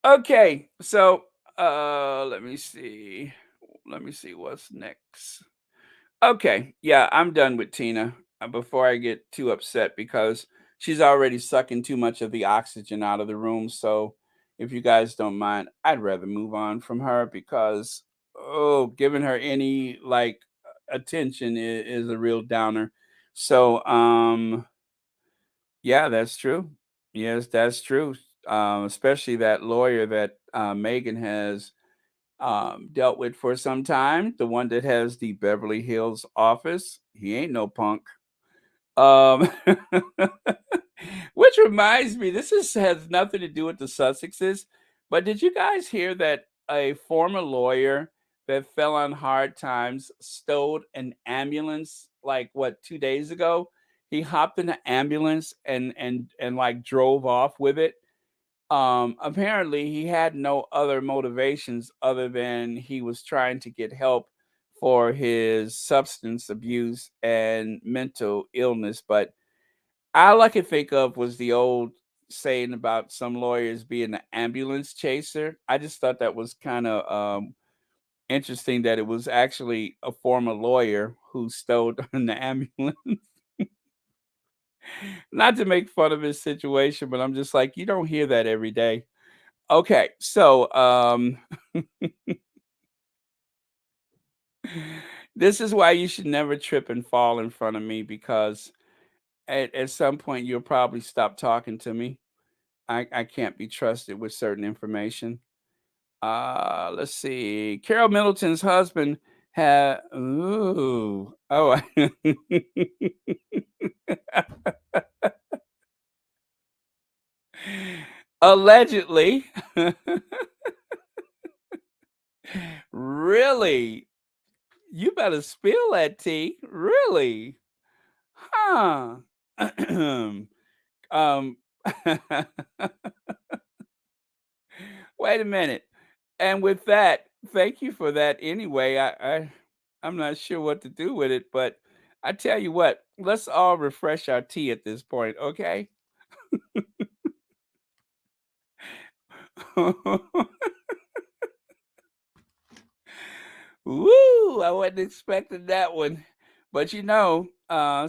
Speaker 1: Okay, so let me see. Let me see what's next. Okay, yeah, I'm done with Tina before I get too upset because she's already sucking too much of the oxygen out of the room. So, if you guys don't mind, I'd rather move on from her because, oh, giving her any like attention is a real downer. So, yeah, that's true. Yes, that's true. Especially that lawyer that Megan has dealt with for some time, the one that has the Beverly Hills office. He ain't no punk. Um, which reminds me, has nothing to do with the Sussexes, but did you guys hear that a former lawyer that fell on hard times stole an ambulance like what 2 days ago? He hopped in an ambulance and like drove off with it. Apparently he had no other motivations other than he was trying to get help for his substance abuse and mental illness. But all I could think of was the old saying about some lawyers being an ambulance chaser. I just thought that was kind of interesting that it was actually a former lawyer who stole an ambulance. Not to make fun of his situation, but I'm just like, you don't hear that every day. Okay, so this is why you should never trip and fall in front of me because at some point you'll probably stop talking to me. I can't be trusted with certain information. Let's see. Carol Middleton's husband had ooh oh allegedly. Really? You better spill that tea. Really? Huh. um wait a minute. And with that, thank you for that anyway. I'm not sure what to do with it, but I tell you what, let's all refresh our tea at this point, okay? Woo! I wasn't expecting that one. But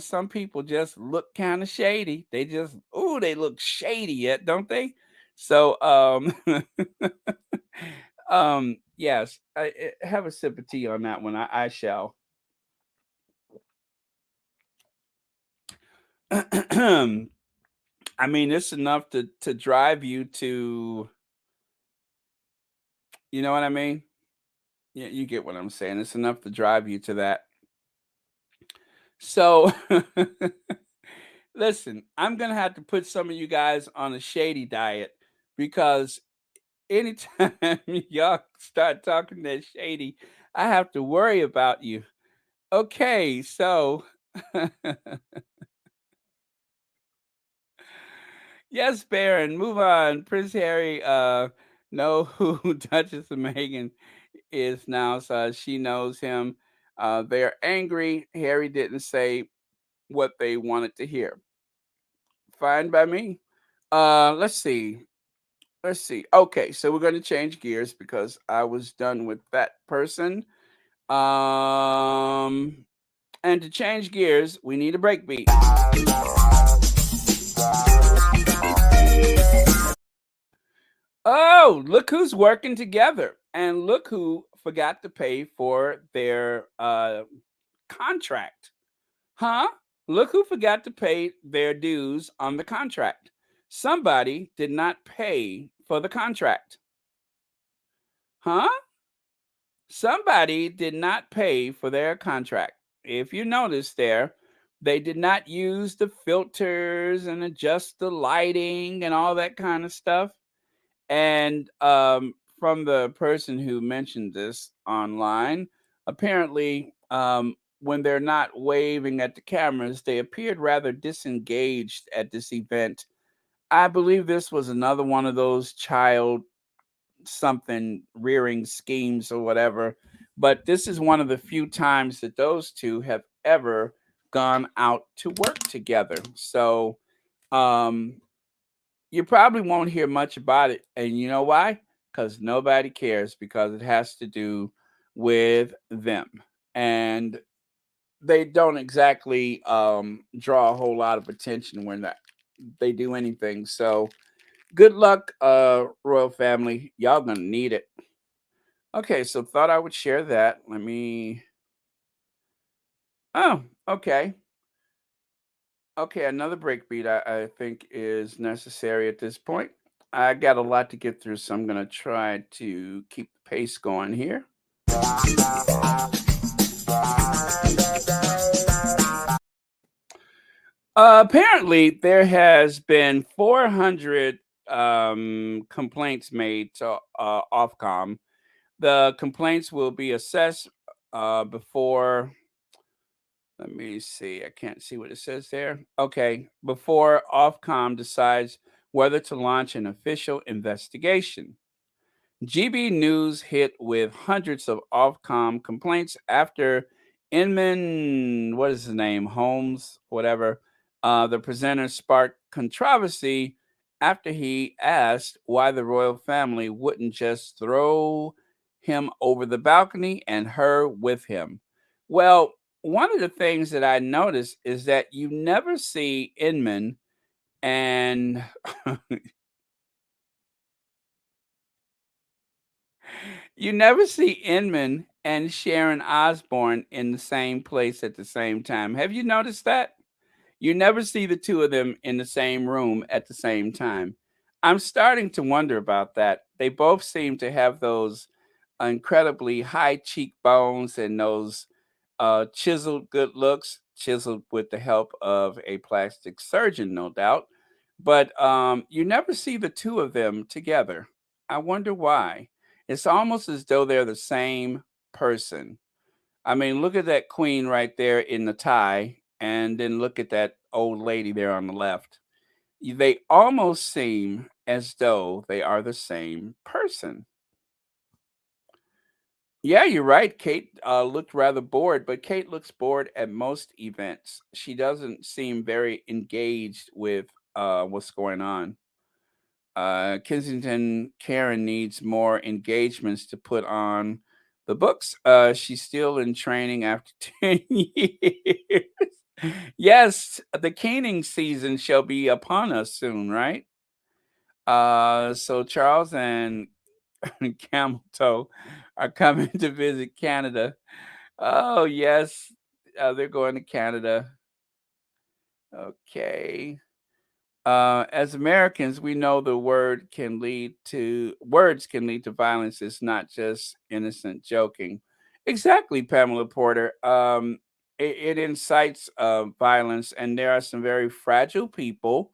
Speaker 1: some people just look kind of shady. They just, ooh, they look shady yet, don't they? So, yes, have a sip of tea on that one. I shall. I mean, it's enough to drive you to, you know what I mean? Yeah, you get what I'm saying. It's enough to drive you to that. So, listen, I'm gonna have to put some of you guys on a shady diet because anytime y'all start talking that shady, I have to worry about you. Okay, so yes, Baron, move on. Prince Harry know who Duchess of Meghan is now, so she knows him. They're angry. Harry didn't say what they wanted to hear. Fine by me. Let's see. Let's see. Okay, so we're going to change gears because I was done with that person. Um, and to change gears, we need a break beat. Oh, look who's working together, and look who forgot to pay for their contract. Huh? Look who forgot to pay their dues on the contract. Somebody did not pay for the contract. Huh? Somebody did not pay for their contract. If you notice there, they did not use the filters and adjust the lighting and all that kind of stuff. And from the person who mentioned this online, apparently, when they're not waving at the cameras, they appeared rather disengaged at this event. I believe this was another one of those child something rearing schemes or whatever. But this is one of the few times that those two have ever gone out to work together. So um, you probably won't hear much about it. And you know why? Because nobody cares, because it has to do with them. And they don't exactly draw a whole lot of attention when they do anything. So good luck, royal family. Y'all gonna need it. Okay, so thought I would share that. Let me. Oh, okay. Okay, another break beat I think is necessary at this point. I got a lot to get through, so I'm going to try to keep the pace going here. Apparently, there has been 400 complaints made to Ofcom. The complaints will be assessed before. Let me see. I can't see what it says there. Okay, before Ofcom decides whether to launch an official investigation. GB News hit with hundreds of Ofcom complaints after Inman, what is his name, Holmes, whatever, the presenter sparked controversy after he asked why the royal family wouldn't just throw him over the balcony and her with him. Well, one of the things that I noticed is that you never see Inman and you never see Inman and Sharon Osbourne in the same place at the same time. Have you noticed that? You never see the two of them in the same room at the same time. I'm starting to wonder about that. They both seem to have those incredibly high cheekbones and those chiseled good looks, chiseled with the help of a plastic surgeon, no doubt. But you never see the two of them together. I wonder why. It's almost as though they're the same person. I mean, look at that queen right there in the tie, and then look at that old lady there on the left. They almost seem as though they are the same person. Yeah, you're right. Kate looked rather bored, but Kate looks bored at most events. She doesn't seem very engaged with what's going on. Kensington Karen needs more engagements to put on the books. She's still in training after 10 years. Yes, the caning season shall be upon us soon, right? So Charles and Camel Toe are coming to visit Canada. Oh, yes, they're going to Canada. Okay. As Americans, we know the words can lead to violence. It's not just innocent joking. Exactly, Pamela Porter. It incites violence, and there are some very fragile people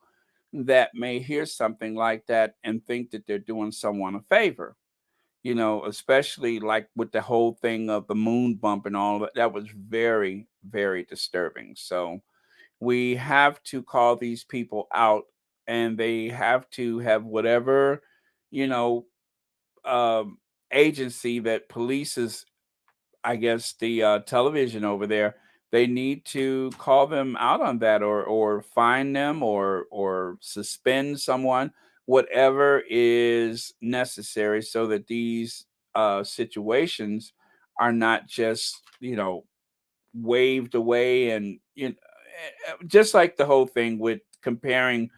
Speaker 1: that may hear something like that and think that they're doing someone a favor. You know, especially like with the whole thing of the moon bump and all that. That was very, very disturbing. So we have to call these people out, and they have to have whatever, you know, um, agency that polices, I guess, the television over there. They need to call them out on that, or fine them, or suspend someone, whatever is necessary, so that these situations are not just, waved away. And just like the whole thing with comparing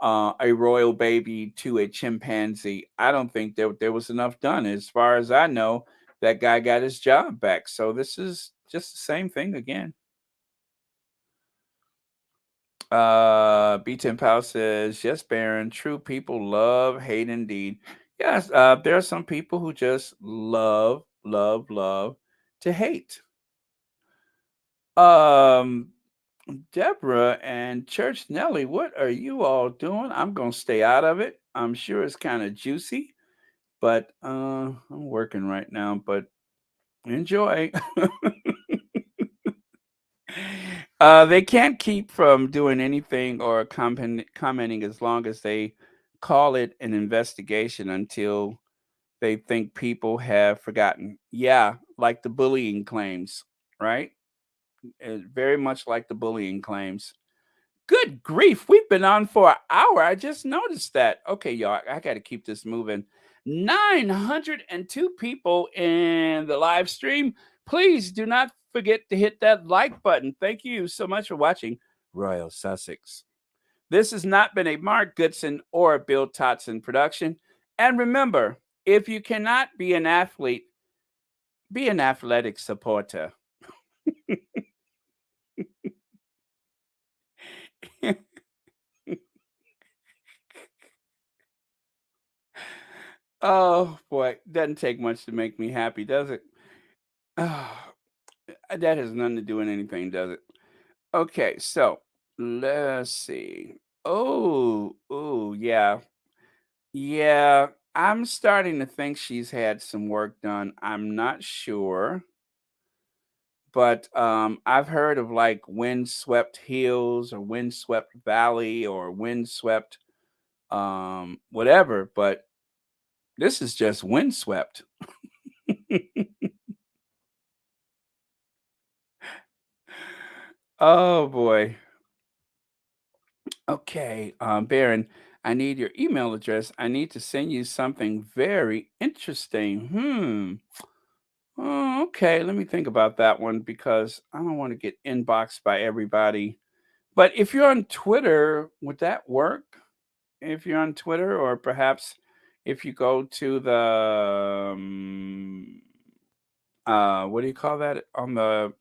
Speaker 1: a royal baby to a chimpanzee, I don't think there was enough done. As far as I know, that guy got his job back. So this is just the same thing again. B10 Powell says, yes, Baron, true people love hate indeed. Yes, there are some people who just love, love, love to hate. Um, Deborah and Church Nelly, what are you all doing? I'm gonna stay out of it. I'm sure it's kind of juicy, but I'm working right now. But enjoy. They can't keep from doing anything or commenting as long as they call it an investigation until they think people have forgotten. Yeah, like the bullying claims, right? Very much like the bullying claims. Good grief, we've been on for an hour. I just noticed that. Okay, y'all, I got to keep this moving. 902 people in the live stream. Please do not forget to hit that like button. Thank you so much for watching Royal Sussex. This has not been a Mark Goodson or a Bill Totson production. And remember, if you cannot be an athlete, be an athletic supporter. Oh boy, doesn't take much to make me happy, does it? Oh, that has nothing to do with anything, does it? Okay, so let's see. Oh, yeah. Yeah, I'm starting to think she's had some work done. I'm not sure, but I've heard of like windswept hills or windswept valley or windswept whatever, but this is just windswept. Oh boy. Okay, Baron, I need your email address. I need to send you something very interesting. Oh, okay, let me think about that one because I don't want to get inboxed by everybody. But if you're on Twitter, would that work? If you're on Twitter, or perhaps if you go to the what do you call that on the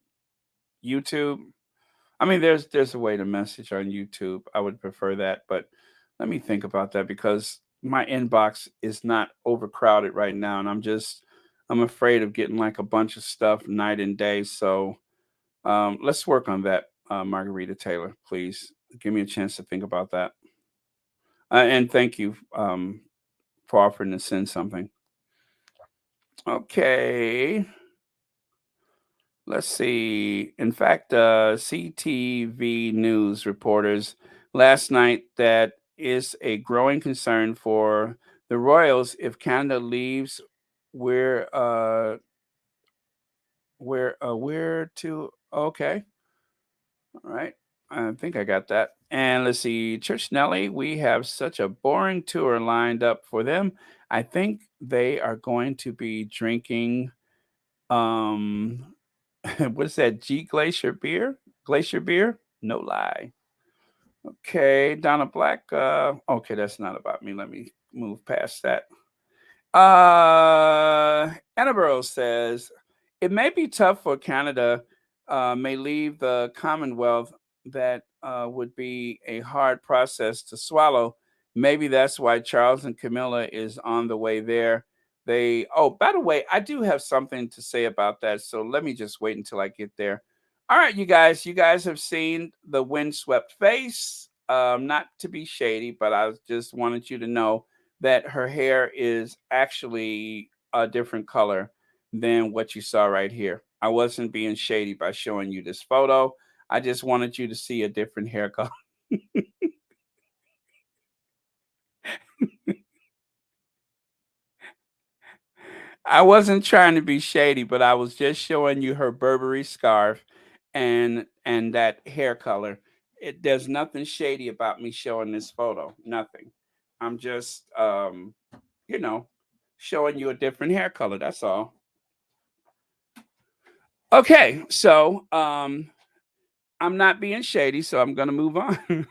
Speaker 1: YouTube? I mean, there's a way to message on YouTube. I would prefer that, but let me think about that because my inbox is not overcrowded right now, and I'm afraid of getting like a bunch of stuff night and day. So let's work on that, Margarita Taylor. Please give me a chance to think about that. And thank you for offering to send something. Okay. Let's see. In fact, CTV News reporters last night that is a growing concern for the Royals if Canada leaves. We're we're to okay. All right. I think I got that. And let's see, Church Nelly, we have such a boring tour lined up for them. I think they are going to be drinking um what's that? G Glacier beer? Glacier beer? No lie. Okay, Donna Black. Okay, that's not about me. Let me move past that. Annabelle says it may be tough for Canada. May leave the Commonwealth. That would be a hard process to swallow. Maybe that's why Charles and Camilla is on the way there. They. Oh, by the way, I do have something to say about that. So let me just wait until I get there. All right, you guys. You guys have seen the windswept face. Not to be shady, but I just wanted you to know that her hair is actually a different color than what you saw right here. I wasn't being shady by showing you this photo. I just wanted you to see a different hair color. I wasn't trying to be shady, but I was just showing you her Burberry scarf and that hair color. There's nothing shady about me showing this photo. Nothing. I'm just you know, showing you a different hair color. That's all. Okay, so I'm not being shady, so I'm gonna move on.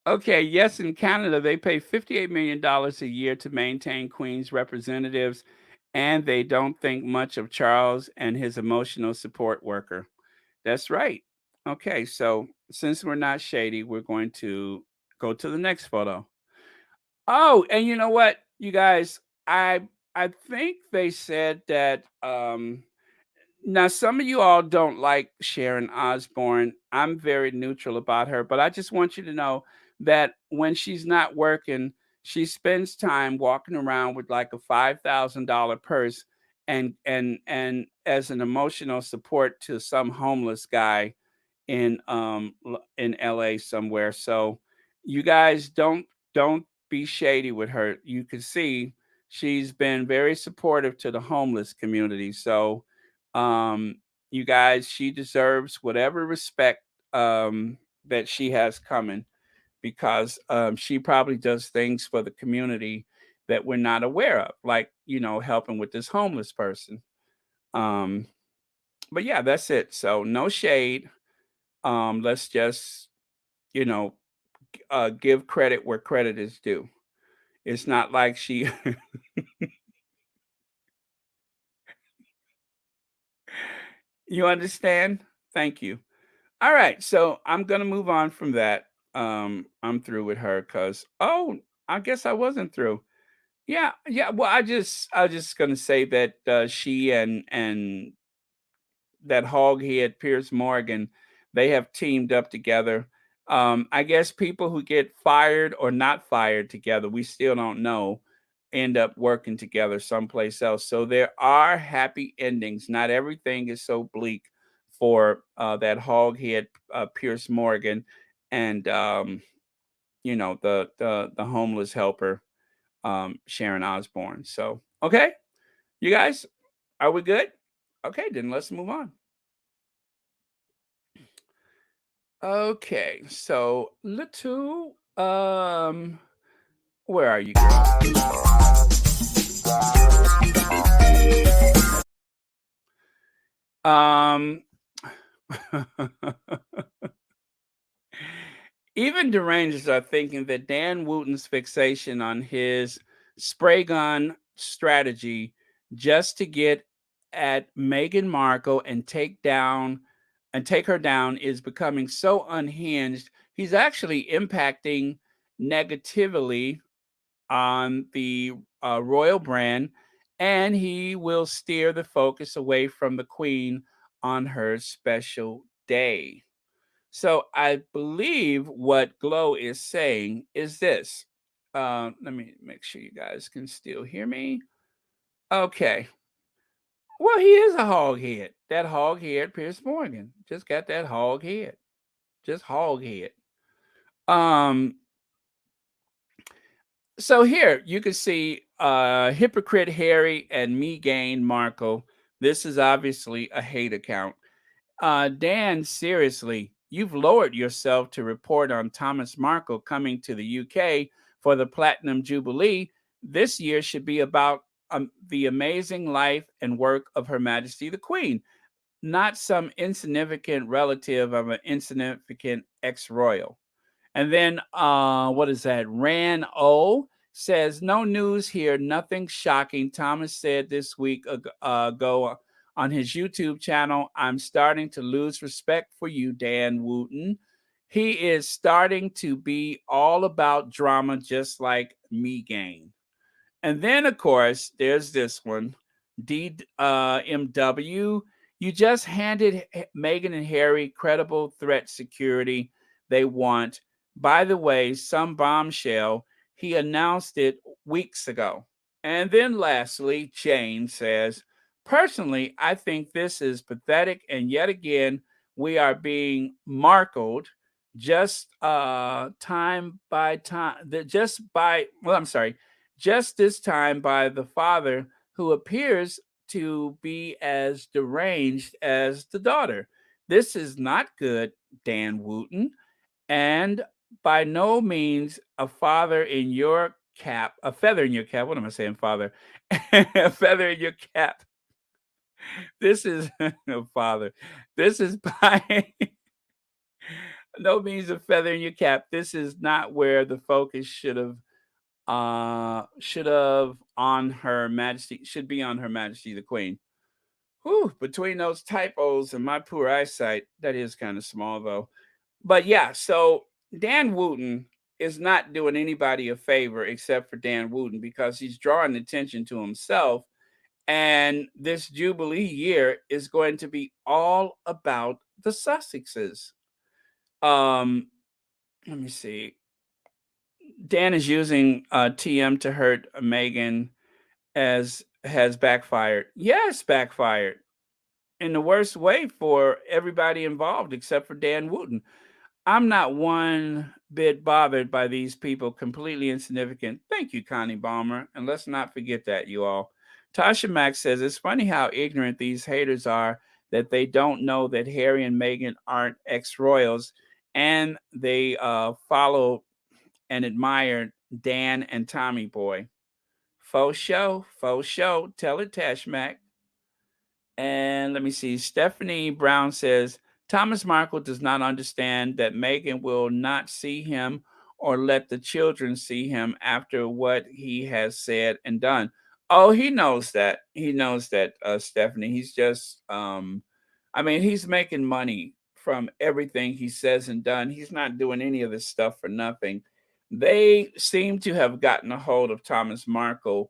Speaker 1: Okay, yes, in Canada, they pay $58 million a year to maintain Queen's representatives, and they don't think much of Charles and his emotional support worker. That's right. Okay, so since we're not shady, we're going to go to the next photo. Oh, and you know what, you guys, I think they said that now, some of you all don't like Sharon Osbourne. I'm very neutral about her, but I just want you to know that when she's not working, she spends time walking around with like a $5,000 purse and as an emotional support to some homeless guy in LA somewhere. So you guys don't be shady with her. You can see she's been very supportive to the homeless community. So um you guys, she deserves whatever respect that she has coming because she probably does things for the community that we're not aware of, like, helping with this homeless person. Um but yeah, that's it. So no shade. Let's just, you know, give credit where credit is due. It's not like she you understand? Thank you. All right, so I'm gonna move on from that. I'm through with her because oh, I guess I wasn't through. Yeah, yeah. Well, I was just gonna say that she and that hoghead Pierce Morgan, they have teamed up together. I guess people who get fired or not fired together, we still don't know, end up working together someplace else. So there are happy endings. Not everything is so bleak for that hoghead Pierce Morgan and the homeless helper Sharon Osbourne. So okay, you guys, are we good? Okay, then let's move on. Okay, so little where are you girl? Um Even derangers are thinking that Dan Wooten's fixation on his spray gun strategy just to get at Meghan Markle and take her down is becoming so unhinged. He's actually impacting negatively on the royal brand, and he will steer the focus away from the Queen on her special day. So I believe what Glow is saying is this. Let me make sure you guys can still hear me. Okay. Well, he is a hog head. That hog head, Pierce Morgan. Just got that hog head. Just hog head. Um, so here you can see hypocrite Harry and Meghan Markle. This is obviously a hate account. Dan, seriously, you've lowered yourself to report on Thomas Markle coming to the UK for the Platinum Jubilee. This year should be about the amazing life and work of Her Majesty the Queen, not some insignificant relative of an insignificant ex royal. And then what is that? Ran O says, no news here, nothing shocking. Thomas said this week ago on his YouTube channel, I'm starting to lose respect for you, Dan Wooten. He is starting to be all about drama, just like Meghan. And then, of course, there's this one, DMW. You just handed Meghan and Harry credible threat security they want. By the way, some bombshell, he announced it weeks ago. And then lastly, Jane says, personally, I think this is pathetic. And yet again, we are being markled just time by time, just by, well, I'm sorry, just this time by the father who appears to be as deranged as the daughter. This is not good, Dan Wooten, and by no means a father in your cap, a feather in your cap. What am I saying, father? A feather in your cap. This is no father. This is by no means a feather in your cap. This is not where the focus should have on Her Majesty, should be on Her Majesty the Queen. Whew, between those typos and my poor eyesight, that is kind of small though. But yeah, so Dan Wooten is not doing anybody a favor except for Dan Wooten because he's drawing attention to himself. And this Jubilee year is going to be all about the Sussexes. Um, Let me see. Dan is using TM to hurt Meghan as has backfired. Yes, backfired in the worst way for everybody involved except for Dan Wooten. I'm not one bit bothered by these people, completely insignificant. Thank you, Connie Balmer. And let's not forget that, you all. Tasha Mack says it's funny how ignorant these haters are that they don't know that Harry and Meghan aren't ex royals and they follow and admire Dan and Tommy Boy. Faux show, faux show. Tell it, Tash Mack. And let me see. Stephanie Brown says Thomas Markle does not understand that Meghan will not see him or let the children see him after what he has said and done. Oh, he knows that. He knows that, Stephanie. He's just, I mean, he's making money from everything he says and done. He's not doing any of this stuff for nothing. They seem to have gotten a hold of Thomas Markle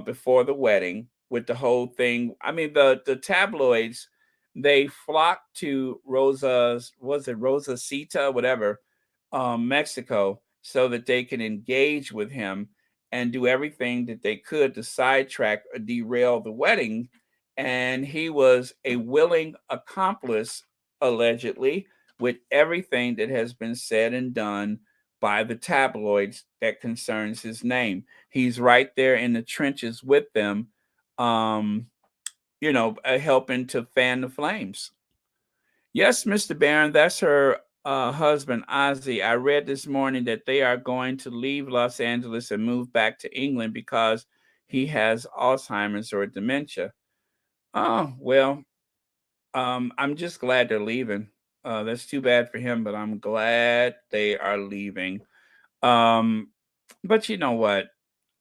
Speaker 1: before the wedding with the whole thing. I mean, the tabloids, they flocked to Rosa's, was it Rosa Cita, whatever, Mexico, so that they can engage with him and do everything that they could to sidetrack or derail the wedding. And he was a willing accomplice, allegedly, with everything that has been said and done by the tabloids that concerns his name. He's right there in the trenches with them, um, helping to fan the flames. Yes, Mr. Barron, that's her husband, Ozzy. I read this morning that they are going to leave Los Angeles and move back to England because he has Alzheimer's or dementia. Oh, well, I'm just glad they're leaving. That's too bad for him, but I'm glad they are leaving. Um, but you know what?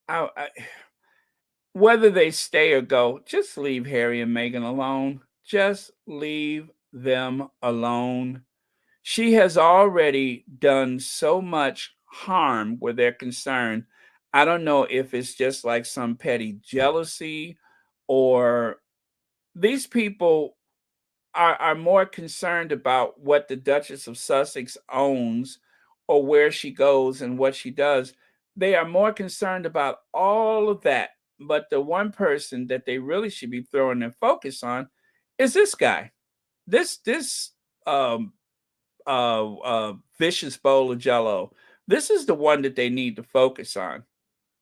Speaker 1: I whether they stay or go, just leave Harry and Meghan alone. Just leave them alone. She has already done so much harm where they're concerned. I don't know if it's just like some petty jealousy, or these people are more concerned about what the Duchess of Sussex owns or where she goes and what she does. They are more concerned about all of that. But the one person that they really should be throwing their focus on is this guy. This um vicious bowl of jello. This is the one that they need to focus on.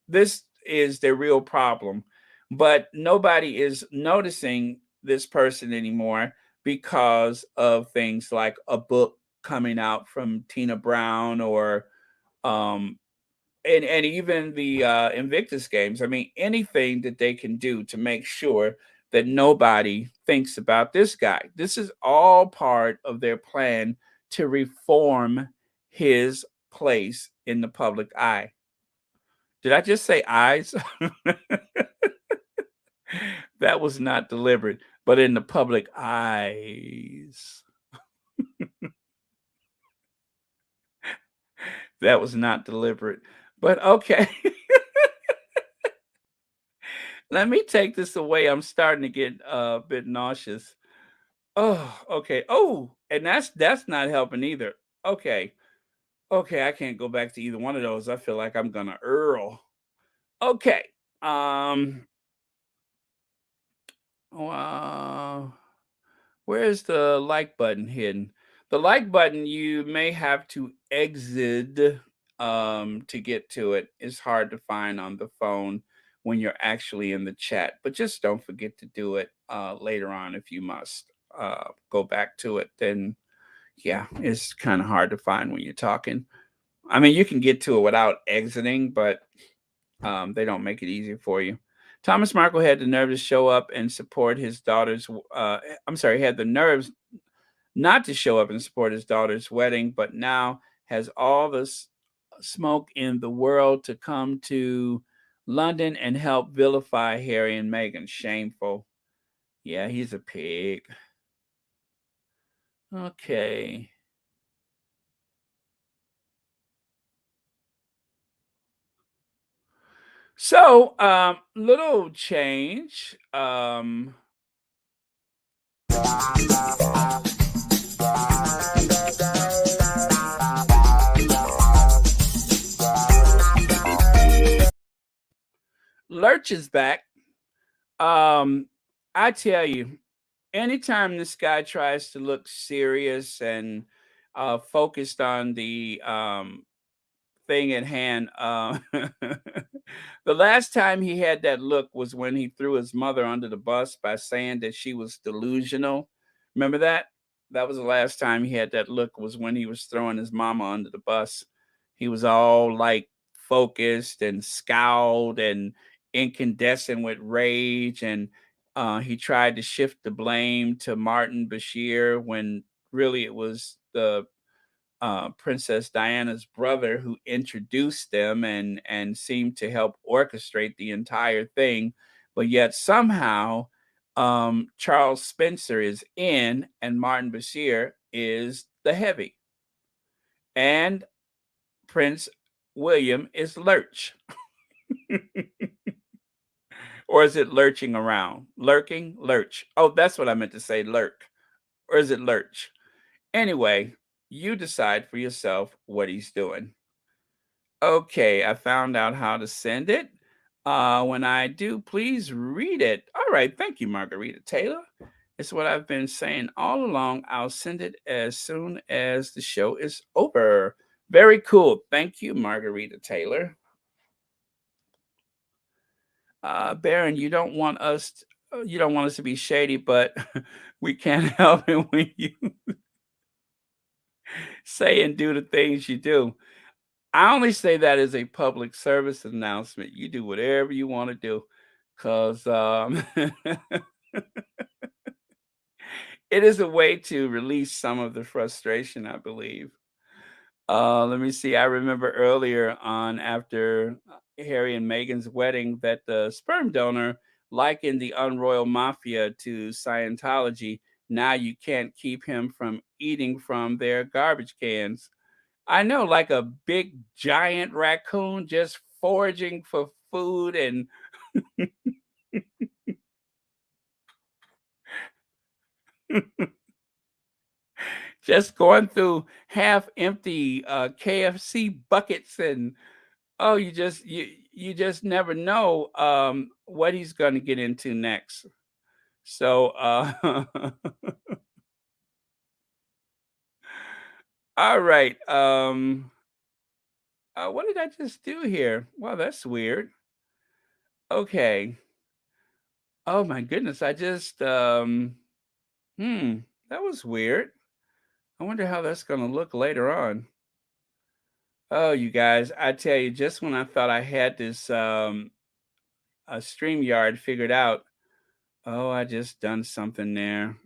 Speaker 1: This is their real problem. But nobody is noticing this person anymore because of things like a book coming out from Tina Brown, or um and even the Invictus games. I mean, anything that they can do to make sure that nobody thinks about this guy. This is all part of their plan to reform his place in the public eye. Did I just say eyes? That was not deliberate, but in the public eyes. That was not deliberate. But okay. Let me take this away. I'm starting to get a bit nauseous. Oh, okay. Oh, and that's not helping either. Okay. Okay, I can't go back to either one of those. I feel like I'm gonna Earl. Okay. Um wow. Where's the like button hidden? The like button, you may have to exit to get to it. It's hard to find on the phone when you're actually in the chat, but just don't forget to do it later on if you must go back to it. Then yeah, it's kind of hard to find when you're talking. I mean, you can get to it without exiting, but they don't make it easy for you. Thomas Markle had the nerve to show up and support his daughter's. I'm sorry, he had the nerves not to show up and support his daughter's wedding, but now has all this smoke in the world to come to London and help vilify Harry and Meghan. Shameful. Yeah, he's a pig. Okay. So, little change. Lurch is back. I tell you, anytime this guy tries to look serious and focused on the thing at hand. The last time he had that look was when he threw his mother under the bus by saying that she was delusional. Remember that? That was the last time he had that look, was when he was throwing his mama under the bus. He was all like focused and scowled and incandescent with rage, and he tried to shift the blame to Martin Bashir when really it was the Princess Diana's brother who introduced them and seemed to help orchestrate the entire thing. But yet somehow Charles Spencer is in, and Martin Bashir is the heavy, and Prince William is Lurch. Or is it lurching around? Lurking? Lurch. Oh, that's what I meant to say, lurk. Or is it lurch? Anyway, you decide for yourself what he's doing. Okay, I found out how to send it. When I do, please read it. All right, thank you, Margarita Taylor. It's what I've been saying all along. I'll send it as soon as the show is over. Very cool. Thank you, Margarita Taylor. Baron, you don't want us to be shady, but we can't help it when you say and do the things you do. I only say that as a public service announcement. You do whatever you want to do, because it is a way to release some of the frustration, I believe. Let me see. I remember earlier on after Harry and Meghan's wedding that the sperm donor likened the Unroyal Mafia to Scientology. Now you can't keep him from eating from their garbage cans. I know, like a big giant raccoon just foraging for food and just going through half empty KFC buckets, and oh, you just never know what he's going to get into next. So all right. What did I just do here? Well, that's weird. Okay. Oh my goodness, I just hmm, that was weird. I wonder how that's going to look later on. Oh, you guys, I tell you, just when I thought I had this a StreamYard figured out, oh, I just done something there.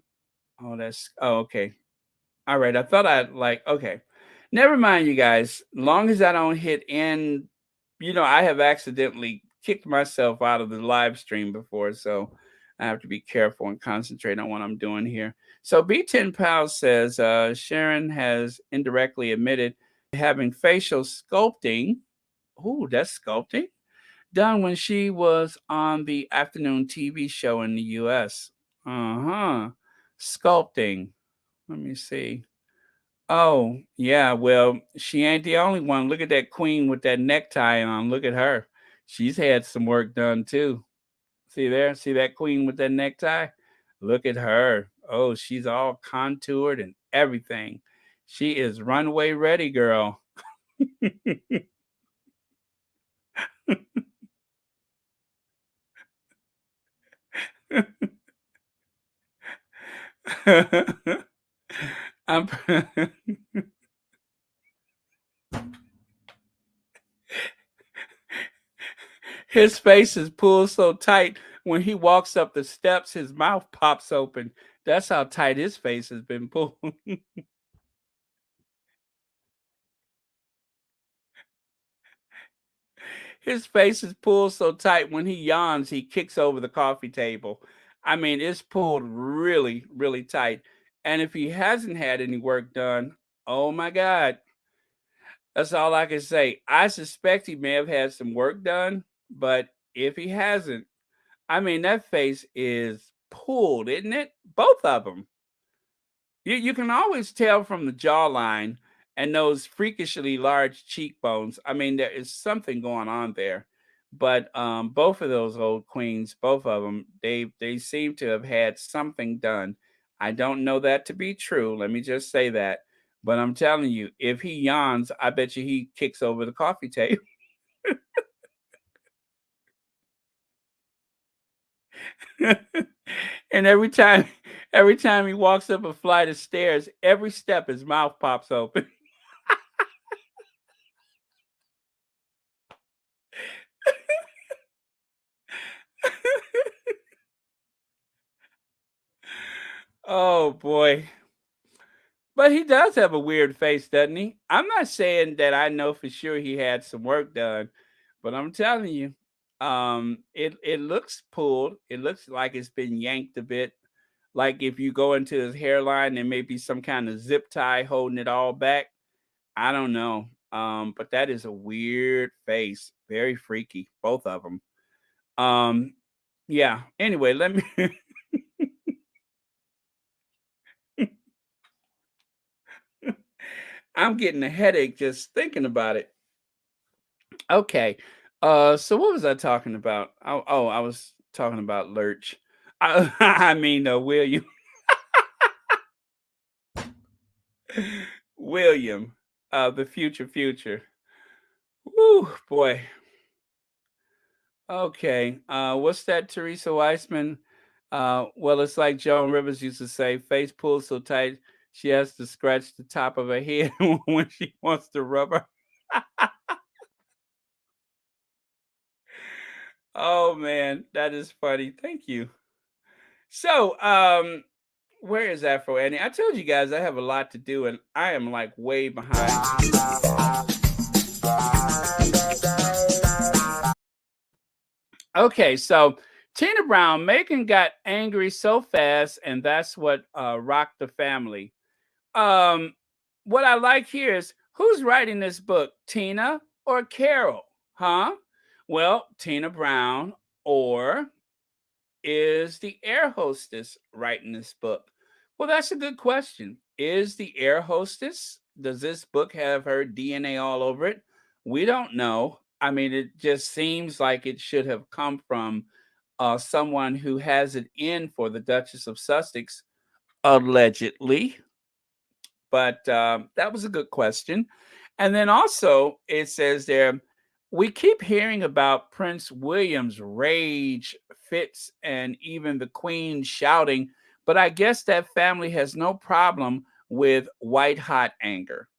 Speaker 1: Oh, okay. All right. I thought I'd like, okay. Never mind, you guys. Long as I don't hit end, I have accidentally kicked myself out of the live stream before, so I have to be careful and concentrate on what I'm doing here. So B10 Pals says Sharon has indirectly admitted having facial sculpting. Ooh, that's sculpting done when she was on the afternoon TV show in the US. Uh-huh. Sculpting. Let me see. Oh, yeah, well, she ain't the only one. Look at that queen with that necktie on. Look at her. She's had some work done too. See there? See that queen with that necktie? Look at her. Oh, she's all contoured and everything. She is runway ready, girl. I'm His face is pulled so tight when he walks up the steps, his mouth pops open. That's how tight his face has been pulled. His face is pulled so tight when he yawns, he kicks over the coffee table. I mean, it's pulled really, really tight. And if he hasn't had any work done, oh my God, that's all I can say. I suspect he may have had some work done, but if he hasn't, I mean, that face is pulled, isn't it? Both of them. You can always tell from the jawline and those freakishly large cheekbones. I mean, there is something going on there. But both of those old queens, both of them, they seem to have had something done. I don't know that to be true. Let me just say that. But I'm telling you, if he yawns, I bet you he kicks over the coffee table. And every time he walks up a flight of stairs, every step his mouth pops open. Oh boy. But he does have a weird face, doesn't he? I'm not saying that I know for sure he had some work done, but I'm telling you, it looks pulled. It looks like it's been yanked a bit. Like if you go into his hairline, there may be some kind of zip tie holding it all back. I don't know. But that is a weird face. Very freaky, both of them. Um, yeah. Anyway, let me I'm getting a headache just thinking about it. Okay. So what was I talking about? Oh, I was talking about Lurch. I mean, William. William, the future. Woo, boy. Okay. What's that, Teresa Weissman? Well, it's like Joan Rivers used to say, face pulled so tight she has to scratch the top of her head when she wants to rub her. Oh man, that is funny. Thank you. So, where is Afro Annie? I told you guys I have a lot to do and I am like way behind. Okay, so Tina Brown, Meghan got angry so fast, and that's what rocked the family. Um, what I like here is who's writing this book, Tina or Carol? Huh? Well, Tina Brown, or is the air hostess writing this book? Well, that's a good question. Is the air hostess? Does this book have her DNA all over it? We don't know. I mean, it just seems like it should have come from someone who has it in for the Duchess of Sussex, allegedly. But that was a good question. And then also, it says there, we keep hearing about Prince William's rage fits and even the Queen shouting, but I guess that family has no problem with white hot anger.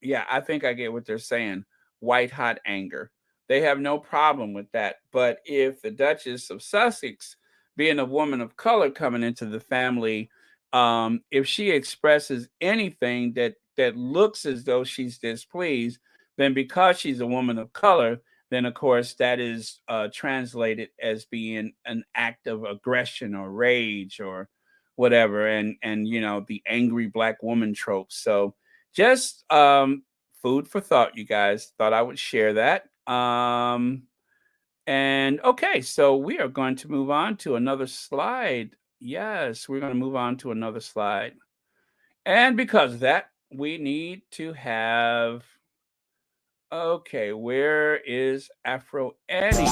Speaker 1: Yeah, I think I get what they're saying. White hot anger. They have no problem with that. But if the Duchess of Sussex, being a woman of color coming into the family, if she expresses anything that looks as though she's displeased, then because she's a woman of color, then of course that is translated as being an act of aggression or rage or whatever, and the angry black woman trope. So just food for thought, you guys. Thought I would share that. And okay, so we are going to move on to another slide. Yes, we're going to move on to another slide. And because of that, we need to have, okay, where is Afro Annie?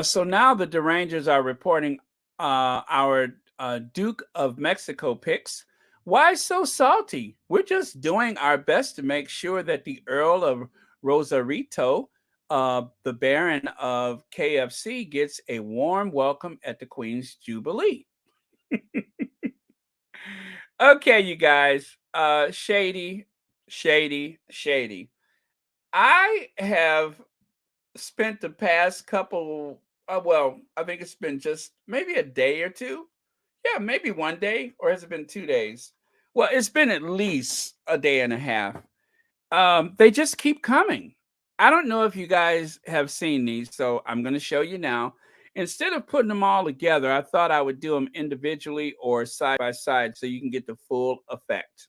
Speaker 1: So now the Derangers are reporting our Duke of Mexico picks. Why so salty? We're just doing our best to make sure that the Earl of Rosarito, the Baron of KFC, gets a warm welcome at the Queen's Jubilee. Okay, you guys. Shady, shady, shady. I have spent the past couple well, I think it's been just maybe a day or two. Yeah, maybe one day, or has it been 2 days? Well, it's been at least a day and a half. They just keep coming. I don't know if you guys have seen these, so I'm going to show you now. Instead of putting them all together, I thought I would do them individually or side by side so you can get the full effect.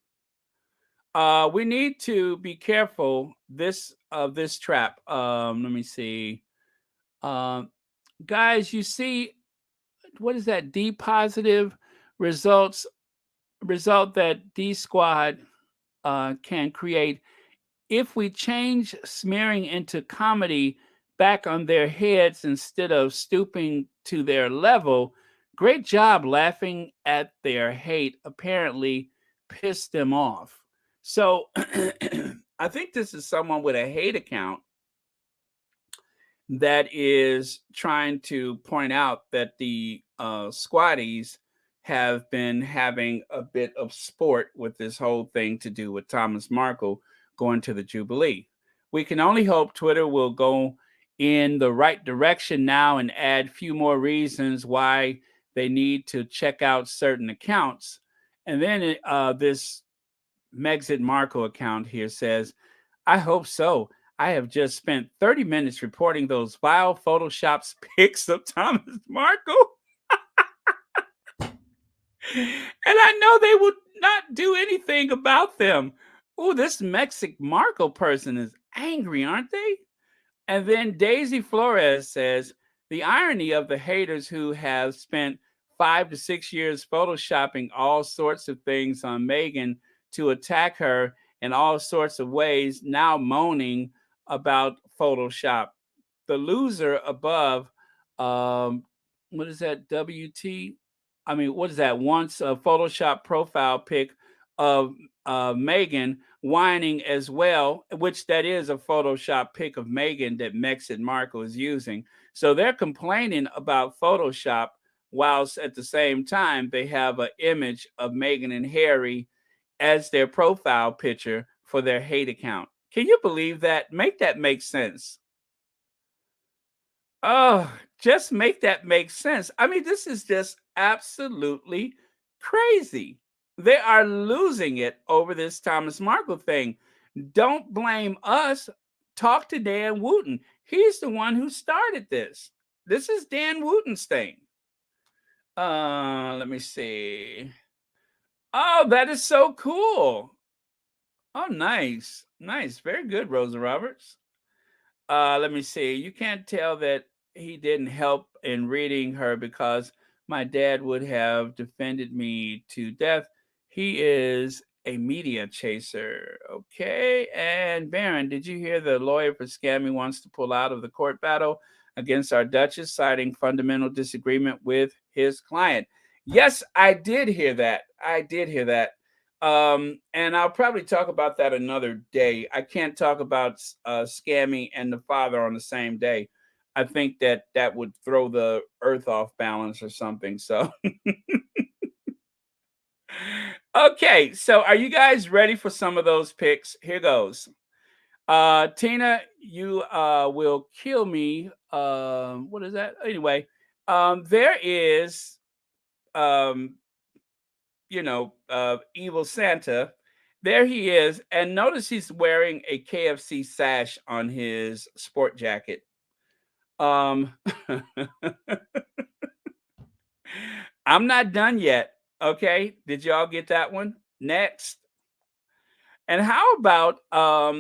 Speaker 1: We need to be careful this trap. Let me see. Um, Guys, you see, what is that? D positive result that D squad can create if we change smearing into comedy back on their heads instead of stooping to their level. Great job laughing at their hate. Apparently, pissed them off. So, I think this is someone with a hate account that is trying to point out that the squatties have been having a bit of sport with this whole thing to do with Thomas Markle going to the Jubilee. We can only hope Twitter will go in the right direction now and add few more reasons why they need to check out certain accounts. And then this Megxit Markle account here says, I hope so. I have just spent 30 minutes reporting those vile Photoshop's pics of Thomas Markle. And I know they would not do anything about them. Oh, this Mexic Markle person is angry, aren't they? And then Daisy Flores says the irony of the haters who have spent 5 to 6 years photoshopping all sorts of things on Meghan to attack her in all sorts of ways, now moaning about Photoshop. The loser above, um, what is that? WT? I mean, what is that? Once a Photoshop profile pic of Meghan whining as well, which that is a Photoshop pic of Meghan that Meghan Markle is using. So they're complaining about Photoshop, whilst at the same time they have an image of Meghan and Harry as their profile picture for their hate account. Can you believe that? Make that make sense. Oh, just make that make sense. I mean, this is just absolutely crazy. They are losing it over this Thomas Markle thing. Don't blame us. Talk to Dan Wooten. He's the one who started this. This is Dan Wooten's thing. Let me see. Oh, that is so cool. Oh, nice. Nice. Very good, Rosa Roberts. Let me see. You can't tell that he didn't help in reading her because my dad would have defended me to death. He is a media chaser. Okay. And Baron, did you hear the lawyer for Scammy wants to pull out of the court battle against our Duchess, citing fundamental disagreement with his client? Yes, I did hear that. I did hear that. And I'll probably talk about that another day. I can't talk about Scammy and the father on the same day. I think that that would throw the earth off balance or something. So, okay. So, are you guys ready for some of those picks? Here goes. Tina, you will kill me. What is that? Anyway, there is um, evil Santa. There he is. And notice he's wearing a KFC sash on his sport jacket. Um, I'm not done yet. Okay. Did y'all get that one? Next. And how about uh,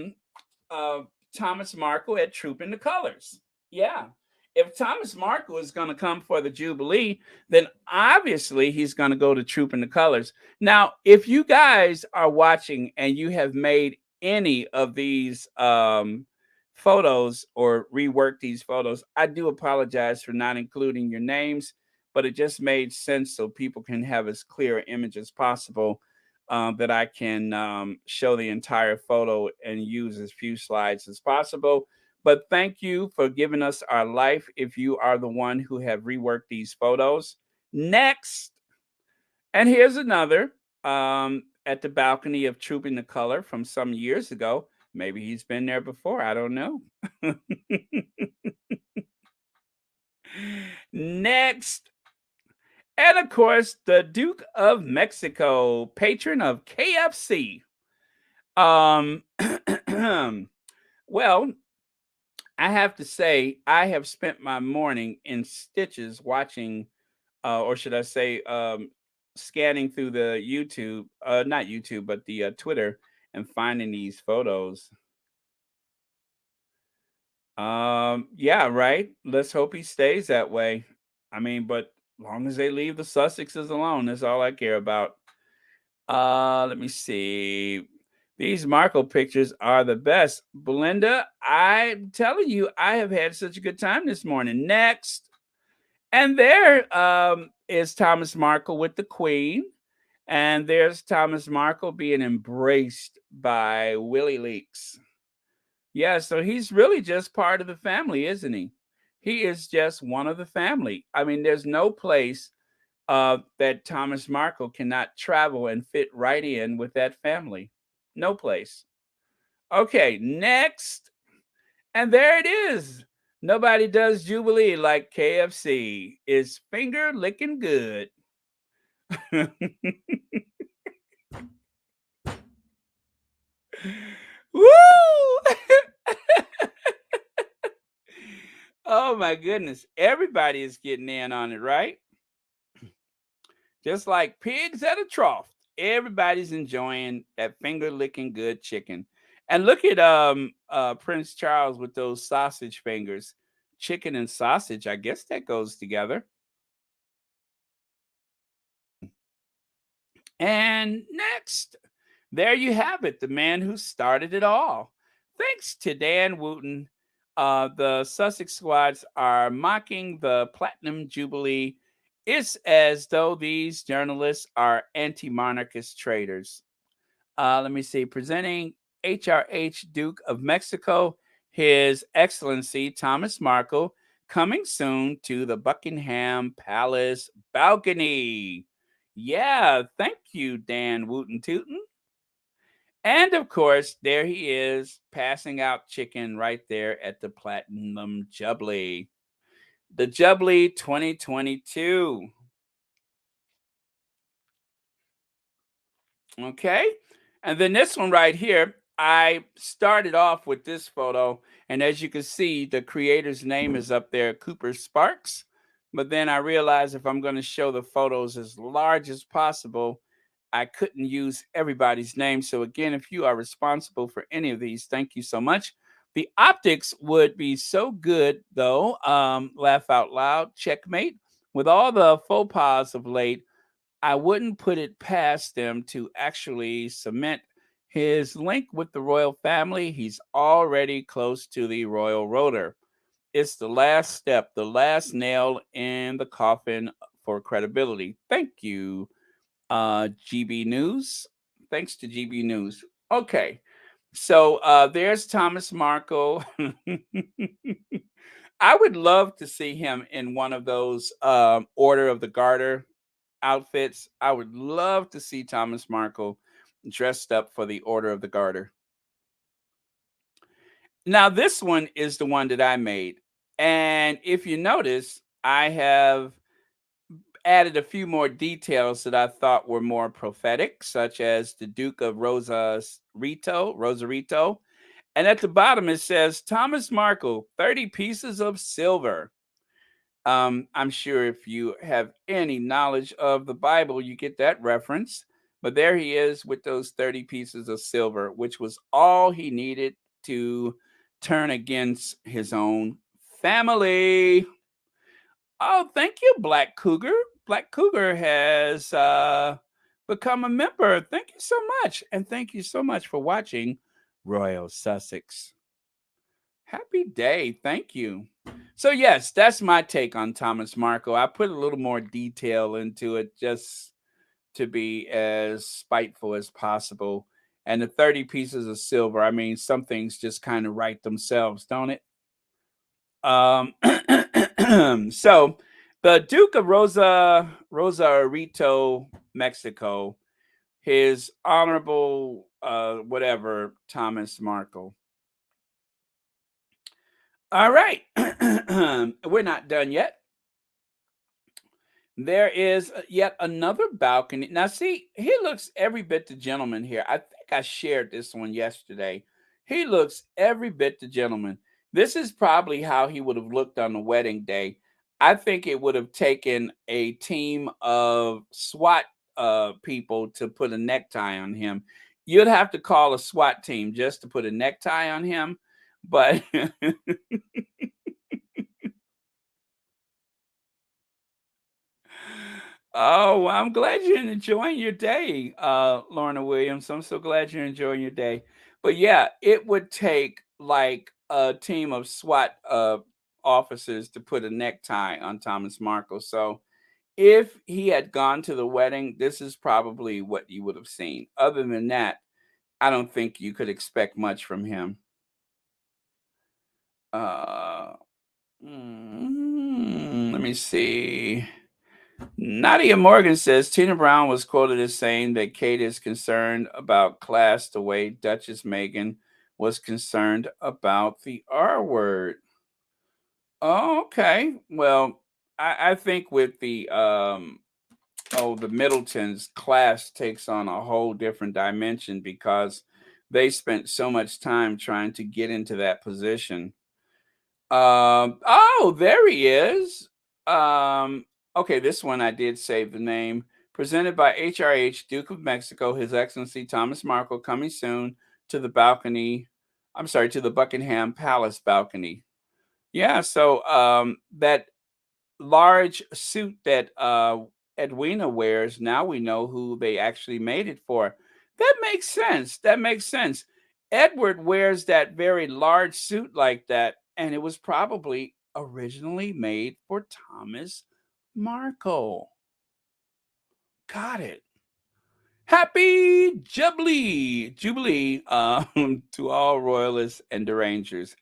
Speaker 1: Thomas Markle at Trooping the Colors? Yeah. If Thomas Markle is going to come for the Jubilee, then obviously he's going to go to Trooping the Colors. Now, if you guys are watching and you have made any of these photos or reworked these photos, I do apologize for not including your names, but it just made sense so people can have as clear an image as possible, that I can show the entire photo and use as few slides as possible. But thank you for giving us our life if you are the one who have reworked these photos. Next, and here's another at the balcony of Trooping the Color from some years ago. Maybe he's been there before. I don't know. Next, and of course, the Duke of Mexico, patron of KFC. Um, well, I have to say, I have spent my morning in stitches watching, or should I say, scanning through the YouTube, not YouTube, but the Twitter, and finding these photos. Yeah, right. Let's hope he stays that way. I mean, but long as they leave the Sussexes alone, that's all I care about. Let me see. These Marco pictures are the best. Belinda, I'm telling you, I have had such a good time this morning. Next. And there is Thomas Markle with the Queen. And there's Thomas Markle being embraced by Willie Leaks. Yeah, so he's really just part of the family, isn't he? He is just one of the family. I mean, there's no place that Thomas Markle cannot travel and fit right in with that family. No place. Okay, next. And there it is. Nobody does Jubilee like KFC. It's finger licking good. Woo! Oh my goodness. Everybody is getting in on it, right? Just like pigs at a trough. Everybody's enjoying that finger licking good chicken. And look at Prince Charles with those sausage fingers. Chicken and sausage, I guess that goes together. And next, there you have it, the man who started it all. Thanks to Dan Wooten, the Sussex squads are mocking the Platinum Jubilee. It's as though these journalists are anti monarchist traitors. Let me see. Presenting HRH Duke of Mexico, His Excellency Thomas Markle, coming soon to the Buckingham Palace balcony. Yeah, thank you, Dan Wooten Tootin. And of course, there he is passing out chicken right there at the Platinum Jubilee. The Jubilee 2022. Okay. And then this one right here, I started off with this photo. And as you can see, the creator's name is up there, Cooper Sparks. But then I realized if I'm going to show the photos as large as possible, I couldn't use everybody's name. So again, if you are responsible for any of these, thank you so much. The optics would be so good, though. Laugh out loud, checkmate. With all the faux pas of late, I wouldn't put it past them to actually cement his link with the royal family. He's already close to the royal rotor. It's the last step, the last nail in the coffin for credibility. Thank you, GB News. Thanks to GB News. Okay, so there's Thomas Markle. I would love to see him in one of those Order of the Garter outfits. I would love to see Thomas Markle dressed up for the Order of the Garter. Now, this one is the one that I made. And if you notice, I have added a few more details that I thought were more prophetic, such as the Duke of Rosarito. And at the bottom, it says Thomas Markle, 30 pieces of silver. I'm sure if you have any knowledge of the Bible, you get that reference. But there he is with those 30 pieces of silver, which was all he needed to turn against his own family. Oh, thank you, Black Cougar. Black Cougar has become a member. Thank you so much. And thank you so much for watching Royal Sussex. Happy day. Thank you. So, yes, that's my take on Thomas Markle. I put a little more detail into it just to be as spiteful as possible. And the 30 pieces of silver, I mean, some things just kind of write themselves, don't it? So, the Duke of Rosarito, Mexico, his honorable, whatever, Thomas Markle. All right. We're not done yet. There is yet another balcony. Now, see, he looks every bit the gentleman here. I think I shared this one yesterday. He looks every bit the gentleman. This is probably how he would have looked on the wedding day. I think it would have taken a team of SWAT people to put a necktie on him. You'd have to call a SWAT team just to put a necktie on him. But oh, well, I'm glad you're enjoying your day, Lorna Williams. I'm so glad you're enjoying your day. But yeah, it would take like a team of SWAT officers to put a necktie on Thomas Markle. So if he had gone to the wedding, this is probably what you would have seen. Other than that, I don't think you could expect much from him. Uh, Let me see. Nadia Morgan says Tina Brown was quoted as saying that Kate is concerned about class the way Duchess Meghan was concerned about the R word. Oh, okay. Well, I think with the the Middletons, class takes on a whole different dimension because they spent so much time trying to get into that position. Oh, there he is. Um, okay, this one I did save the name. Presented by HRH, Duke of Mexico, His Excellency Thomas Markle, coming soon to the balcony. I'm sorry, to the Buckingham Palace balcony. Yeah, so that large suit that Edwina wears, now we know who they actually made it for. That makes sense. That makes sense. Edward wears that very large suit like that, and it was probably originally made for Thomas Markle. Got it. Happy Jubilee to all royalists and derangers.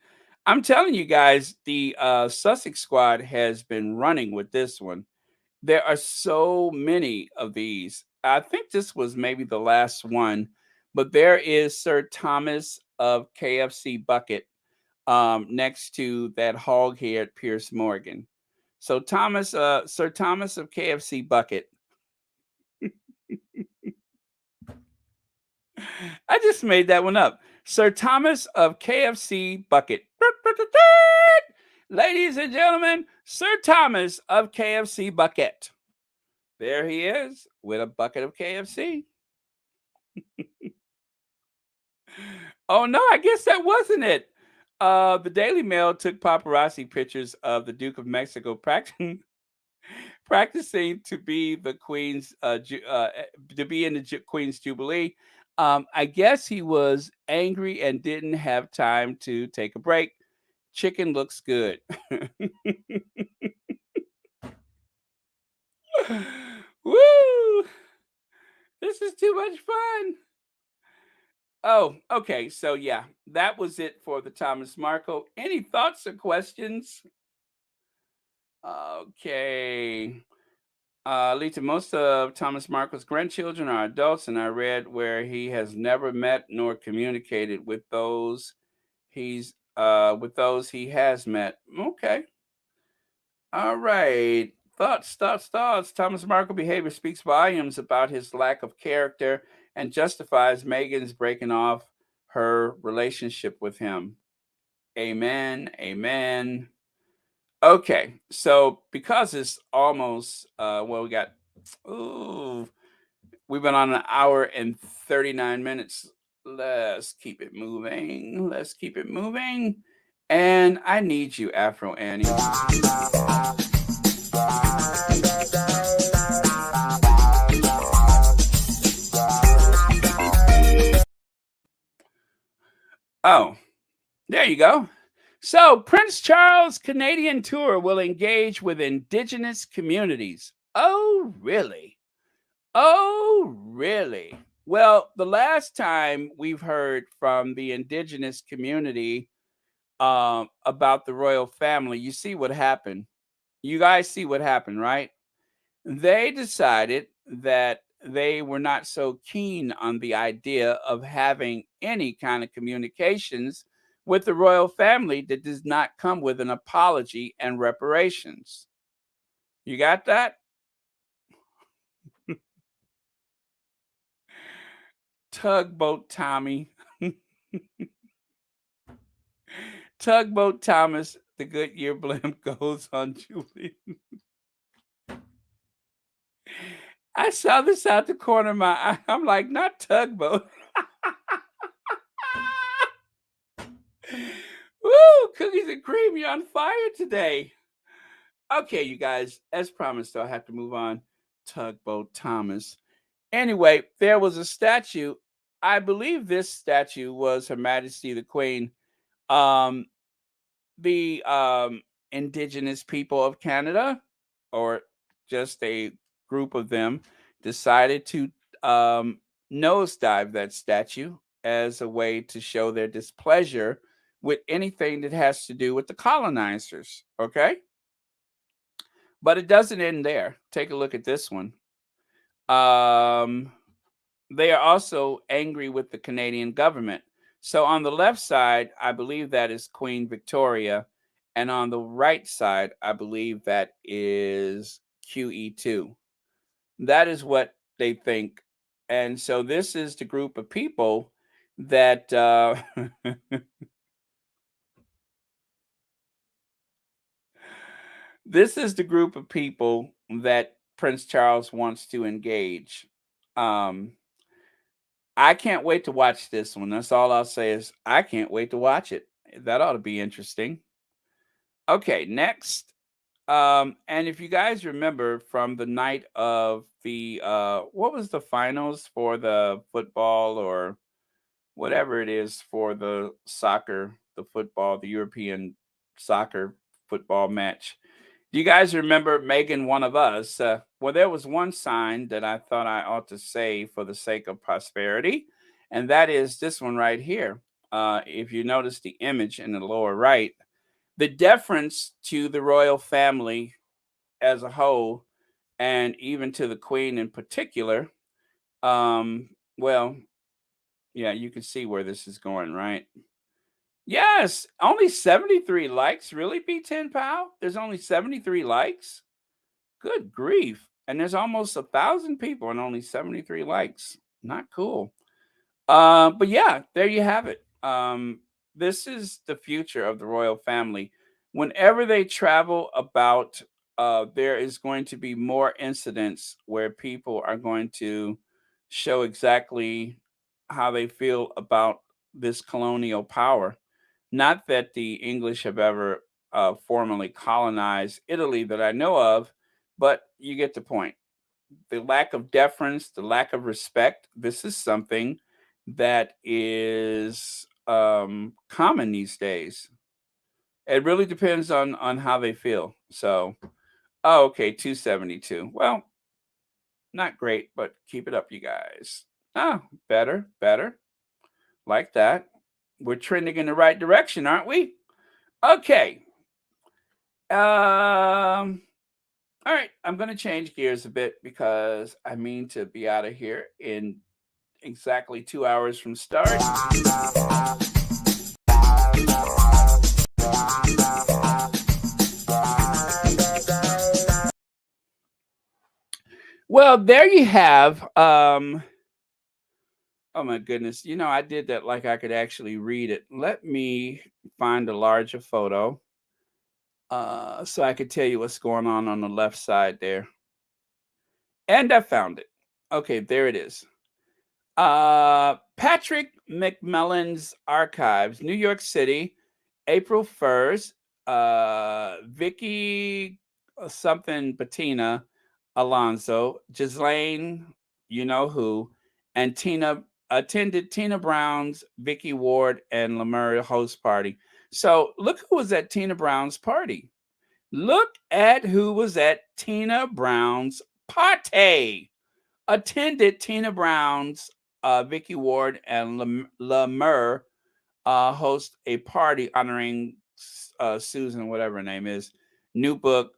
Speaker 1: I'm telling you guys, the Sussex squad has been running with this one. There are so many of these. I think this was maybe the last one, but there is Sir Thomas of KFC Bucket next to that hog-haired Pierce Morgan. So Sir Thomas of KFC Bucket. I just made that one up. Sir Thomas of KFC Bucket. Ladies and gentlemen, Sir Thomas of KFC Bucket. There he is with a bucket of KFC. Oh no, I guess that wasn't it. The Daily Mail took paparazzi pictures of the Duke of Mexico practicing to be the Queen's to be in the Queen's Jubilee. I guess he was angry and didn't have time to take a break. Chicken looks good. Woo! This is too much fun. Oh, okay. So yeah, that was it for the Thomas Markle. Any thoughts or questions? Okay. Lita, most of Thomas Markle's grandchildren are adults, and I read where he has never met nor communicated with those he has met. Okay. All right. Thoughts. Thomas Markle behavior speaks volumes about his lack of character and justifies Meghan's breaking off her relationship with him. Amen. Amen. Okay. So because it's almost well, ooh, we've been on an hour and 39 minutes. Let's keep it moving. Let's keep it moving. And I need you, Afro Annie. Oh, there you go. So, Prince Charles' Canadian tour will engage with indigenous communities. Oh, really? Oh, really? Well, the last time we've heard from the indigenous community about the royal family, you see what happened. You guys see what happened, right? They decided that they were not so keen on the idea of having any kind of communications with the royal family that does not come with an apology and reparations. You got that? Tugboat Tommy. Tugboat Thomas, the Goodyear blimp goes on Julie. I saw this out the corner of my eye. I'm like, not tugboat. Woo! Cookies and cream, you're on fire today. Okay, you guys, as promised, I have to move on. Tugboat Thomas. Anyway, there was a statue. I believe this statue was Her Majesty the Queen. Um, the indigenous people of Canada, or just a group of them, decided to um, nosedive that statue as a way to show their displeasure with anything that has to do with the colonizers. Okay. But it doesn't end there. Take a look at this one. Um, they are also angry with the Canadian government. So on the left side, I believe that is Queen Victoria. And on the right side, I believe that is QE2. That is what they think. And so this is the group of people that This is the group of people that Prince Charles wants to engage. Um, I can't wait to watch this one. That's all I'll say is I can't wait to watch it. That ought to be interesting. Okay, next. And if you guys remember from the night of the what was the finals for the football or whatever it is for the soccer, the football, the European soccer football match. Do you guys remember Megan, one of us? Well, there was one sign that I thought I ought to say for the sake of prosperity, and that is this one right here. If you notice the image in the lower right, the deference to the royal family as a whole, and even to the queen in particular. Well, yeah, you can see where this is going, right? Yes, only 73 likes. Really, B10 Pal? There's only 73 likes? Good grief. And there's almost 1,000 people and only 73 likes. Not cool. But yeah, there you have it. This is the future of the royal family. Whenever they travel about, there is going to be more incidents where people are going to show exactly how they feel about this colonial power. Not that the English have ever formally colonized Italy that I know of, but you get the point. The lack of deference, the lack of respect, this is something that is common these days. It really depends on how they feel. So, oh, okay, 272. Well, not great, but keep it up, you guys. Oh, better, better. Like that. We're trending in the right direction, aren't we? Okay. All right, I'm going to change gears a bit because I mean to be out of here in exactly 2 hours from start. Well, there you have. Oh my goodness, I did that like I could actually read it. Let me find a larger photo, so I could tell you what's going on the left side there. And I found it. Okay, there it is. Patrick McMillan's Archives, New York City, April 1st. Vicky something Bettina Alonso, Ghislaine, you know who, and Tina attended Tina Brown's, Vicky Ward, and Lemur host party. So look who was at Tina Brown's party. Look at who was at Tina Brown's party. Attended Tina Brown's, Vicky Ward, and Lemur host a party honoring Susan, whatever her name is, new book,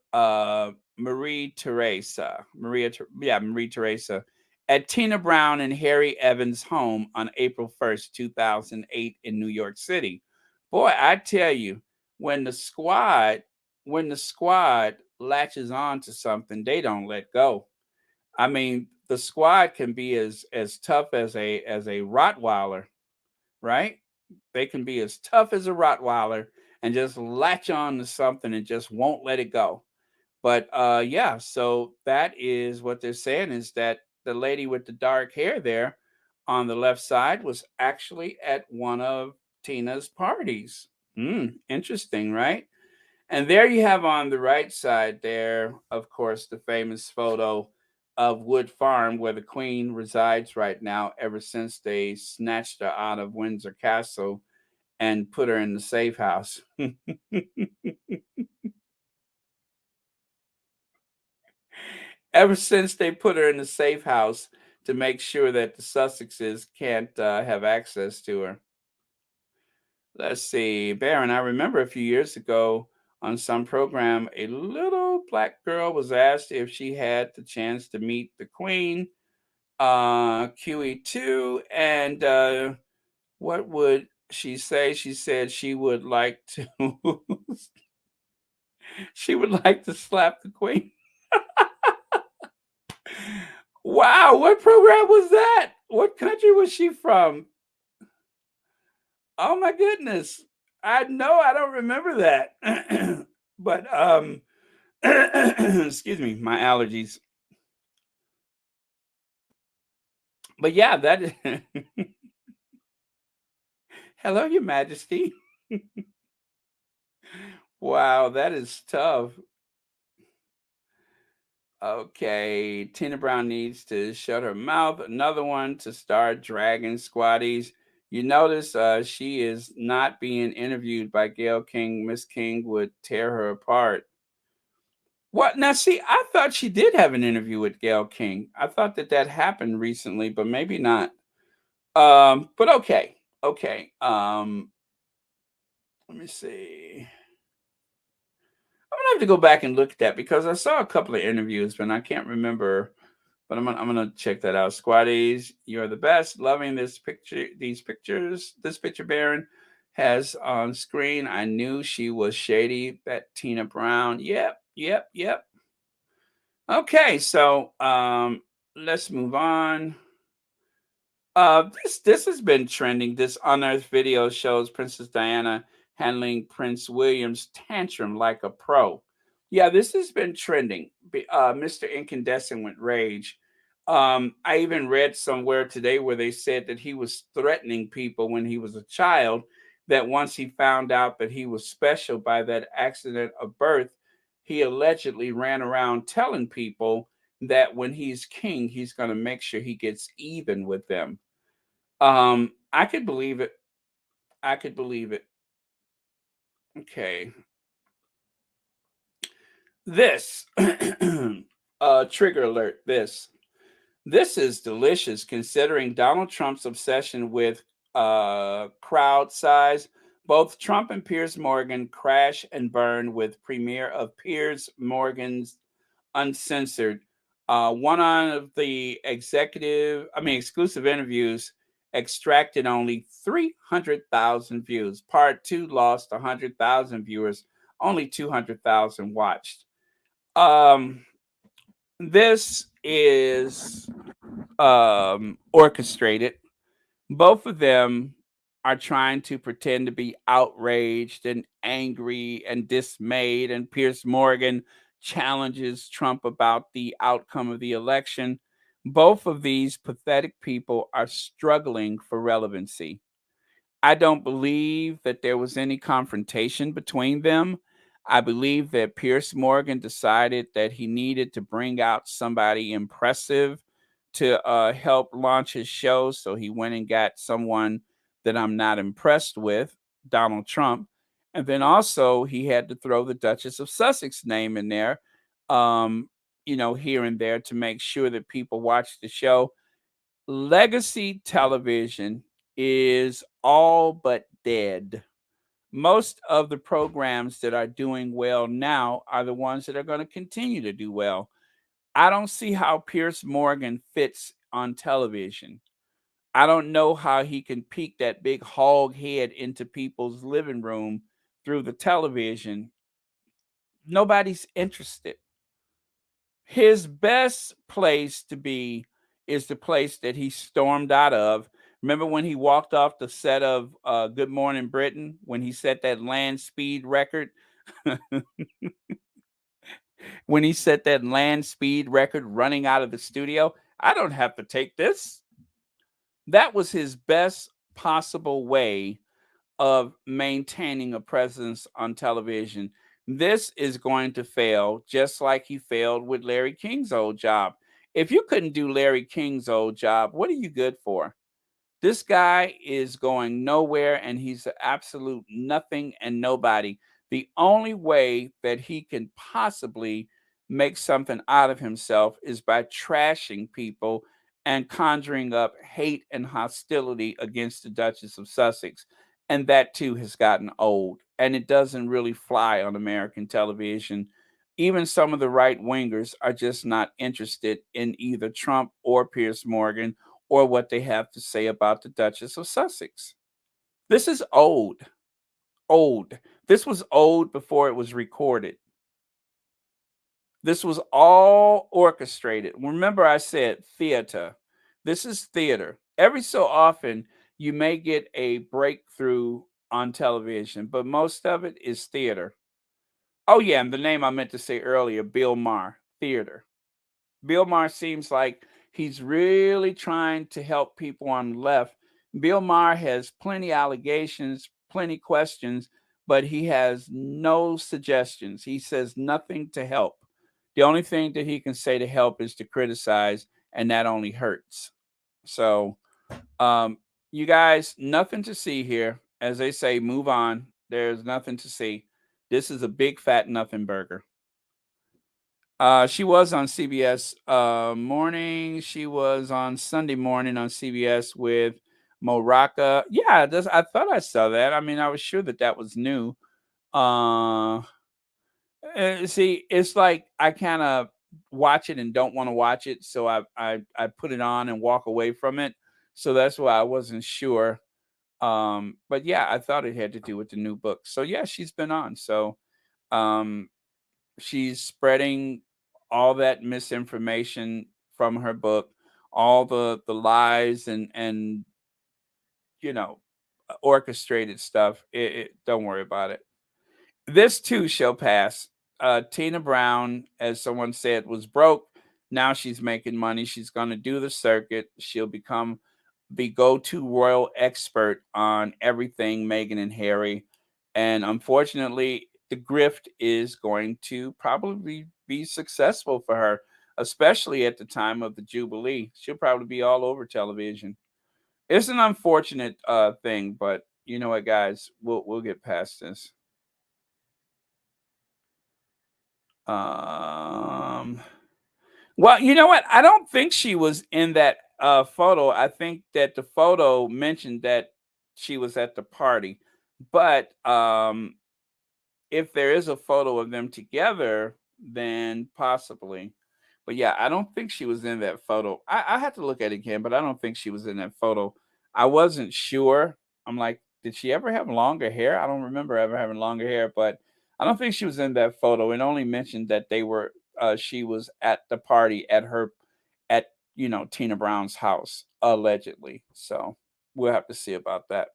Speaker 1: Marie Teresa. Marie Teresa at Tina Brown and Harry Evans' home on April 1st, 2008 in New York City. Boy, I tell you, when the squad when the squad latches on to something, they don't let go. I mean, the squad can be as tough as a Rottweiler, right? They can be as tough as a Rottweiler and just latch on to something and just won't let it go. But yeah, so that is what they're saying is that the lady with the dark hair there on the left side was actually at one of Tina's parties. Interesting, right? And there you have on the right side there, of course, the famous photo of Wood Farm where the Queen resides right now ever since they snatched her out of Windsor Castle and put her in the safe house. Ever since they put her in the safe house to make sure that the Sussexes can't have access to her. Let's see, Baron, I remember a few years ago on some program, a little black girl was asked if she had the chance to meet the Queen, QE2, and what would she say? She said she would like to she would like to slap the Queen. Wow, what program was that? What country was she from? Oh my goodness. I know I don't remember that. But Excuse me, my allergies. But yeah, that is hello, Your Majesty. Wow, that is tough. Okay, Tina Brown needs to shut her mouth. Another one to start dragging squatties. You notice she is not being interviewed by Gail King. Miss King would tear her apart. What? Now, see, I thought she did have an interview with Gail King. I thought that that happened recently, but maybe not. But okay, okay. Let me see. I'm gonna have to go back and look at that because I saw a couple of interviews, but I can't remember. But I'm gonna check that out. Squatties, you're the best. Loving this picture, these pictures. This picture Baron has on screen. I knew she was shady. That Tina Brown. Yep, yep, yep. Okay, so let's move on. This has been trending. This unearthed video shows Princess Diana handling Prince William's tantrum like a pro. Yeah, this has been trending. Mr. Incandescent went rage. I even read somewhere today where they said that he was threatening people when he was a child. That once he found out that he was special by that accident of birth, he allegedly ran around telling people that when he's king, he's going to make sure he gets even with them. I could believe it. I could believe it. Okay. This trigger alert. This is delicious considering Donald Trump's obsession with crowd size. Both Trump and Piers Morgan crash and burn with premiere of Piers Morgan's Uncensored. One of the exclusive interviews extracted only 300,000 views. Part two lost 100,000 viewers, only 200,000 watched. Um, this is orchestrated. Both of them are trying to pretend to be outraged and angry and dismayed. And Piers Morgan challenges Trump about the outcome of the election. Both of these pathetic people are struggling for relevancy. I don't believe that there was any confrontation between them. I believe that Pierce Morgan decided that he needed to bring out somebody impressive to help launch his show. So he went and got someone that I'm not impressed with, Donald Trump. And then also he had to throw the Duchess of Sussex name in there, um, here and there to make sure that people watch the show. Legacy television is all but dead. Most of the programs that are doing well now are the ones that are going to continue to do well. I don't see how Pierce Morgan fits on television. I don't know how he can peek that big hog head into people's living room through the television. Nobody's interested. His best place to be is the place that he stormed out of. Remember when he walked off the set of Good Morning Britain when he set that land speed record? When he set that land speed record running out of the studio, I don't have to take this. That was his best possible way of maintaining a presence on television. This is going to fail just like he failed with Larry King's old job. If you couldn't do Larry King's old job, what are you good for? This guy is going nowhere and he's an absolute nothing and nobody. The only way that he can possibly make something out of himself is by trashing people and conjuring up hate and hostility against the Duchess of Sussex. And that too has gotten old and it doesn't really fly on American television. Even some of the right wingers are just not interested in either Trump or Piers Morgan or what they have to say about the Duchess of Sussex. This is old. Old. This was old before it was recorded. This was all orchestrated. Remember, I said theater. This is theater. Every so often, you may get a breakthrough on television, but most of it is theater. Oh, yeah, and the name I meant to say earlier, Bill Maher Theater. Bill Maher seems like he's really trying to help people on the left. Bill Maher has plenty allegations, plenty questions, but he has no suggestions. He says nothing to help. The only thing that he can say to help is to criticize, and that only hurts. So, um, you guys, nothing to see here. As they say, move on. There's nothing to see. This is a big fat nothing burger. She was on CBS morning. She was on Sunday morning on CBS with Mo Rocca. Yeah, I thought I saw that. I mean, I was sure that that was new. Uh, See, it's like I kind of watch it and don't want to watch it, so I put it on and walk away from it. So that's why I wasn't sure. But yeah, I thought it had to do with the new book. So yeah, she's been on. So um she's spreading all that misinformation from her book, all the lies and you know orchestrated stuff. Don't worry about it. This too shall pass. Tina Brown, as someone said, was broke. Now she's making money. She's going to do the circuit. She'll become the go-to royal expert on everything Meghan and Harry. And unfortunately, the grift is going to probably be successful for her, especially at the time of the Jubilee. She'll probably be all over television. It's an unfortunate thing, but you know what, guys, we'll get past this. Um, well, you know what? I don't think she was in that photo. I think that the photo mentioned that she was at the party. But if there is a photo of them together, then possibly. But yeah, I don't think she was in that photo. I had to look at it again, but I don't think she was in that photo. I wasn't sure. I'm like, did she ever have longer hair? I don't remember ever having longer hair, but I don't think she was in that photo. It only mentioned that they were she was at the party at Tina Brown's house, allegedly. So we'll have to see about that.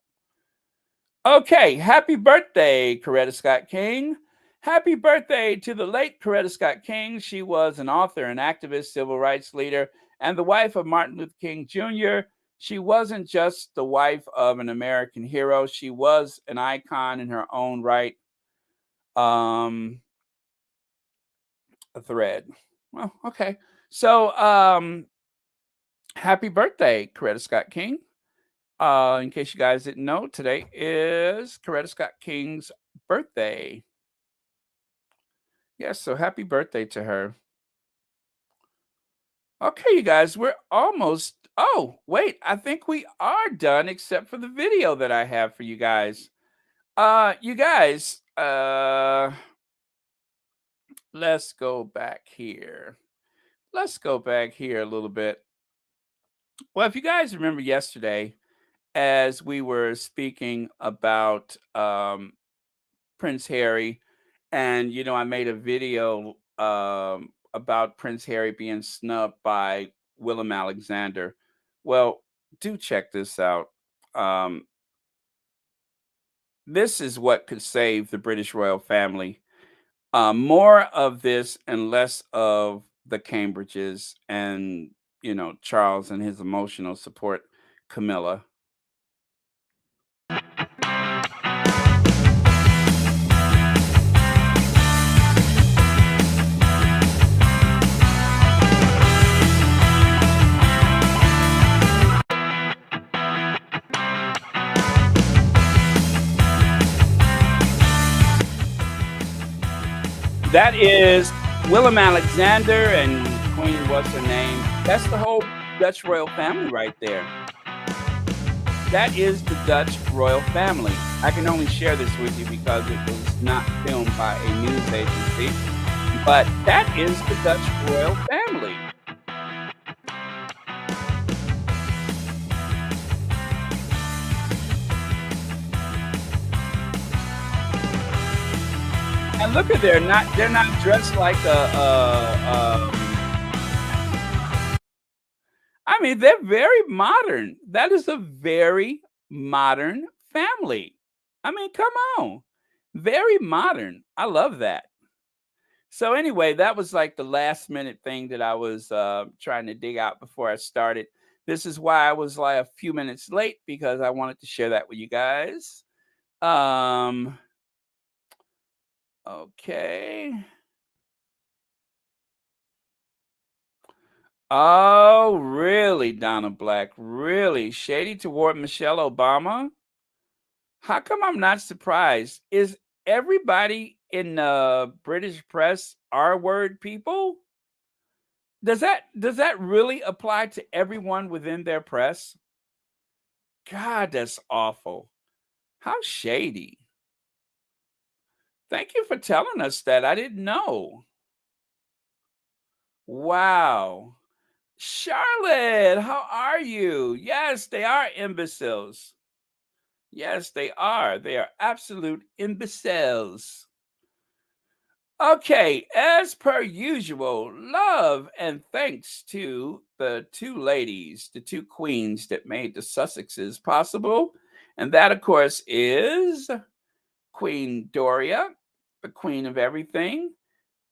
Speaker 1: Okay, happy birthday, Coretta Scott King. Happy birthday to the late Coretta Scott King. She was an author, an activist, civil rights leader, and the wife of Martin Luther King Jr. She wasn't just the wife of an American hero, she was an icon in her own right. Um, a thread. Well, okay. So, happy birthday, Coretta Scott King. In case you guys didn't know, today is Coretta Scott King's birthday. Yes, so happy birthday to her. Okay, you guys, we're almost. Oh, wait, I think we are done except for the video that I have for you guys. You guys, let's go back here. Let's go back here a little bit. Well, if you guys remember yesterday, as we were speaking about Prince Harry, and I made a video about Prince Harry being snubbed by Willem Alexander. Well, do check this out. Um, this is what could save the British royal family. More of this and less of the Cambridges and Charles and his emotional support, Camilla. That is Willem Alexander and Queen, what's her name? That's the whole Dutch royal family right there. That is the Dutch royal family. I can only share this with you because it was not filmed by a news agency, but that is the Dutch royal family. And look at they're not dressed like I mean, they're very modern. That is a very modern family. I mean, come on. Very modern. I love that. So anyway, that was like the last minute thing that I was trying to dig out before I started. This is why I was like a few minutes late because I wanted to share that with you guys. Um, okay. Oh, really, Donna Black? Really? Shady toward Michelle Obama? How come I'm not surprised? Is everybody in the British press R-word people? Does that really apply to everyone within their press? God, that's awful. How shady. Thank you for telling us that. I didn't know. Wow. Charlotte, how are you? Yes, they are imbeciles. Yes, they are. They are absolute imbeciles. Okay, as per usual, love and thanks to the two ladies, the two queens that made the Sussexes possible. And that, of course, is Queen Doria, the queen of everything,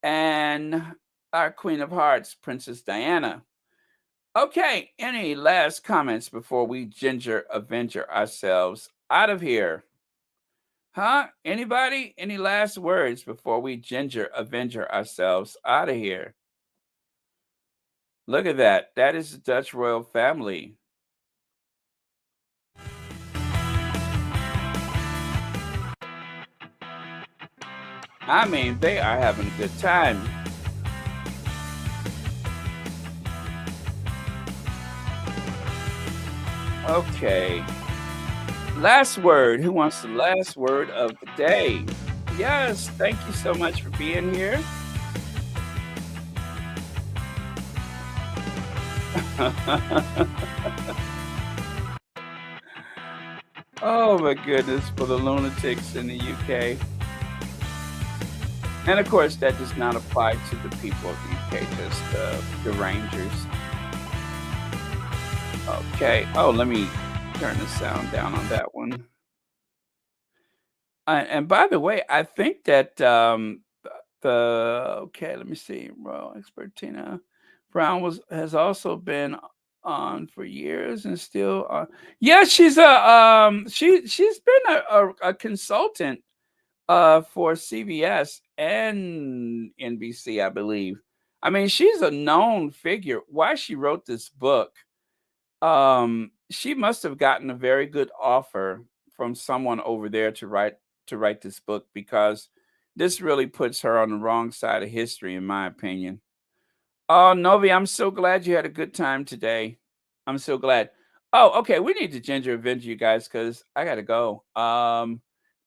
Speaker 1: and our Queen of Hearts, Princess Diana. Okay, any last comments before we ginger avenger ourselves out of here? Huh? Anybody? Any last words before we ginger avenger ourselves out of here? Look at that. That is the Dutch royal family. I mean, they are having a good time. Okay. Last word. Who wants the last word of the day? Yes, thank you so much for being here. Oh my goodness, for the lunatics in the UK. And of course, that does not apply to the people of the UK, just the Rangers. Okay. Oh, let me turn the sound down on that one. And by the way, I think that okay, let me see. Well, expert Tina Brown has also been on for years and still yeah, she's been a consultant for CBS and NBC, I believe. I mean, she's a known figure. Why she wrote this book, she must have gotten a very good offer from someone over there to write this book because this really puts her on the wrong side of history, in my opinion. Oh, Novi, I'm so glad you had a good time today. I'm so glad. Oh, okay. We need to ginger avenger you guys because I gotta go.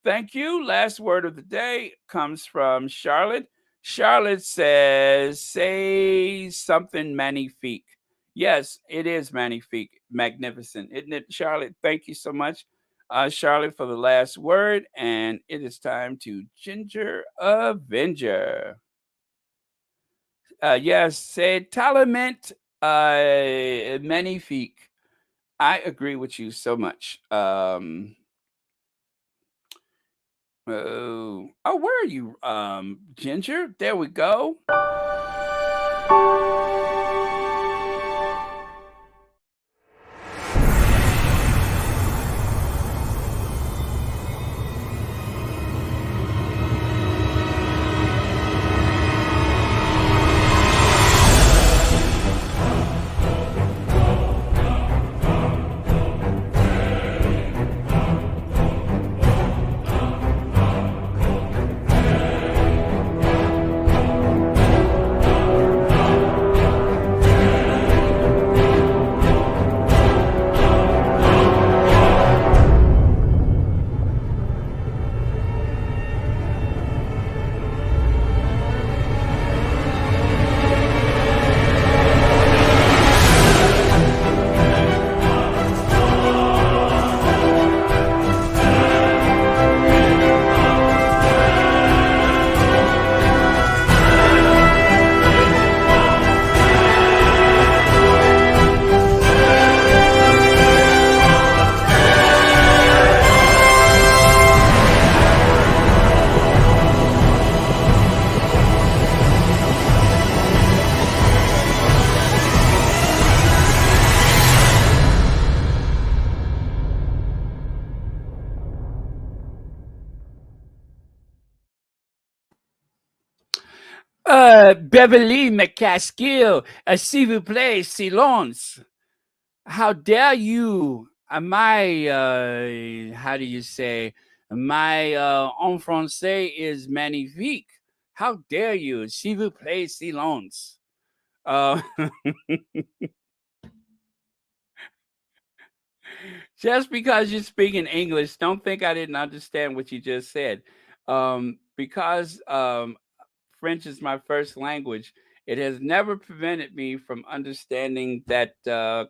Speaker 1: Thank you. Last word of the day comes from Charlotte. Charlotte says, say something magnifique. Yes, it is magnifique, magnificent, isn't it, Charlotte? Thank you so much, Charlotte, for the last word. And it is time to ginger avenger. Yes, c'est tellement magnifique. I agree with you so much. Oh, where are you, Ginger? There we go. Beverly McCaskill, s'il vous plaît, silence. How dare you? How do you say? My en français is magnifique. How dare you? S'il vous plaît, silence. Uh, just because you're speaking English, don't think I didn't understand what you just said. Because French is my first language, it has never prevented me from understanding that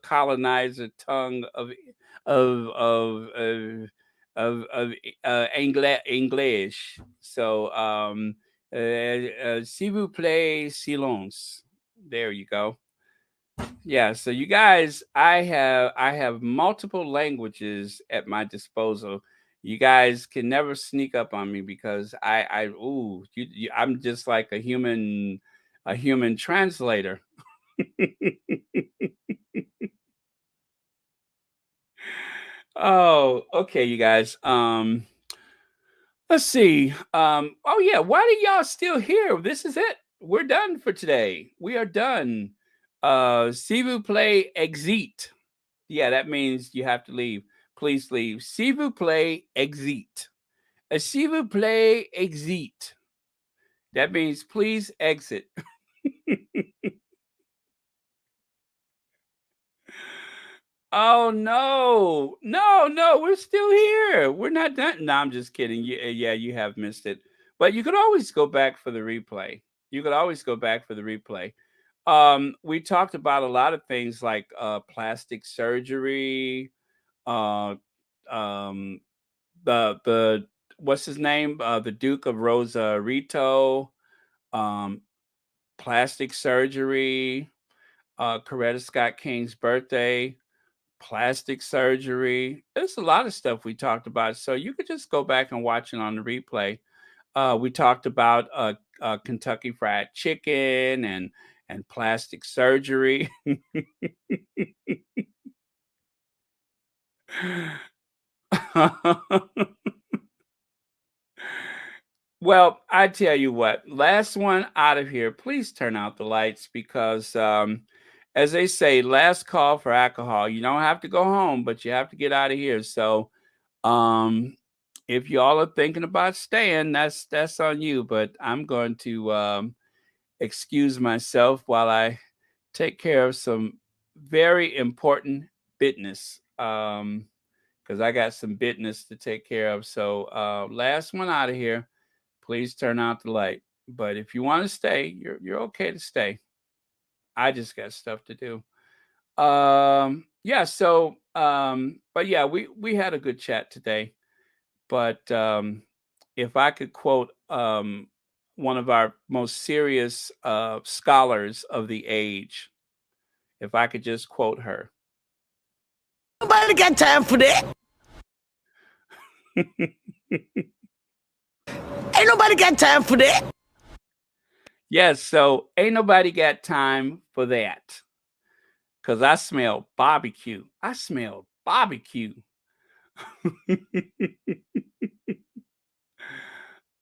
Speaker 1: colonizer tongue of of English. So, s'il vous plaît, silence. There you go. Yeah, so you guys, I have multiple languages at my disposal. You guys can never sneak up on me because I'm just like a human translator. Oh, okay, you guys. Let's see. Oh yeah, why are y'all still here? This is it. We're done for today. We are done. S'il vous plaît, exit. Yeah, that means you have to leave. Please leave. S'il vous plaît, exit. S'il vous plaît, exit. That means please exit. Oh no, no, no, we're still here. We're not done. No, I'm just kidding. Yeah, you have missed it. But you could always go back for the replay. You could always go back for the replay. We talked about a lot of things like plastic surgery, uh um the what's his name? The Duke of Rosarito, um, plastic surgery, Coretta Scott King's birthday, plastic surgery. There's a lot of stuff we talked about. So you could just go back and watch it on the replay. We talked about Kentucky Fried Chicken and plastic surgery. Well, I tell you what, last one out of here. Please turn out the lights because, as they say, last call for alcohol. You don't have to go home, but you have to get out of here. So, um, if y'all are thinking about staying, that's on you. But I'm going to excuse myself while I take care of some very important business. Because I got some business to take care of. So, last one out of here. Please turn out the light. But if you want to stay, you're okay to stay. I just got stuff to do. Yeah, so but yeah, we had a good chat today. But if I could quote one of our most serious scholars of the age, if I could just quote her.
Speaker 2: Nobody got time for that. Ain't nobody got time for that.
Speaker 1: Yes, so ain't nobody got time for that. Cause I smell barbecue. I smell barbecue.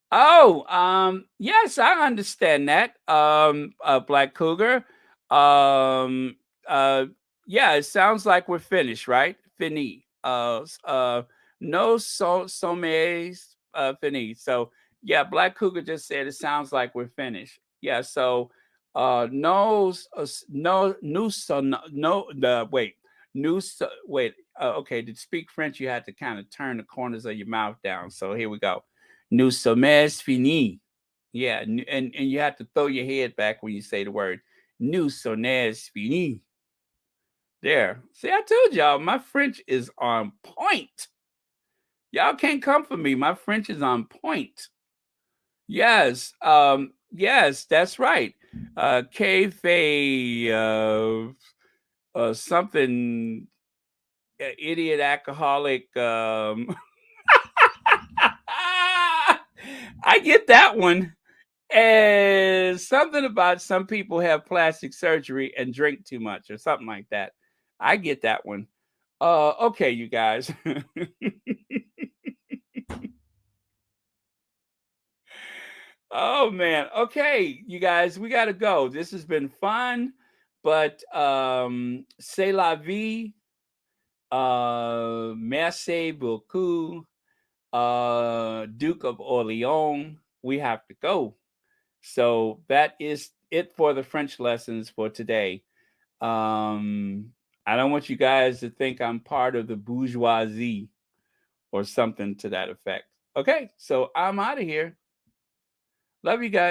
Speaker 1: Oh, yes, I understand that. Black Cougar. Um, uh, yeah, it sounds like we're finished, right? Fini. No sommes fini. So yeah, Black Cougar just said it sounds like we're finished. Yeah, so no, no, nous sommes no, the wait, wait. Okay, to speak French, you had to kind of turn the corners of your mouth down. So here we go. Nous sommes finis. Yeah, and you have to throw your head back when you say the word. Nous sommes finis. There. See, I told y'all my French is on point. Y'all can't come for me. My French is on point. Yes. Yes, that's right. Cafe something idiot alcoholic I get that one. And something about some people have plastic surgery and drink too much or something like that. I get that one. Okay, you guys. Oh man. Okay, you guys, we gotta go. This has been fun, but c'est la vie. Merci beaucoup. Duke of Orleans. We have to go. So that is it for the French lessons for today. I don't want you guys to think I'm part of the bourgeoisie or something to that effect. Okay, so I'm out of here. Love you guys.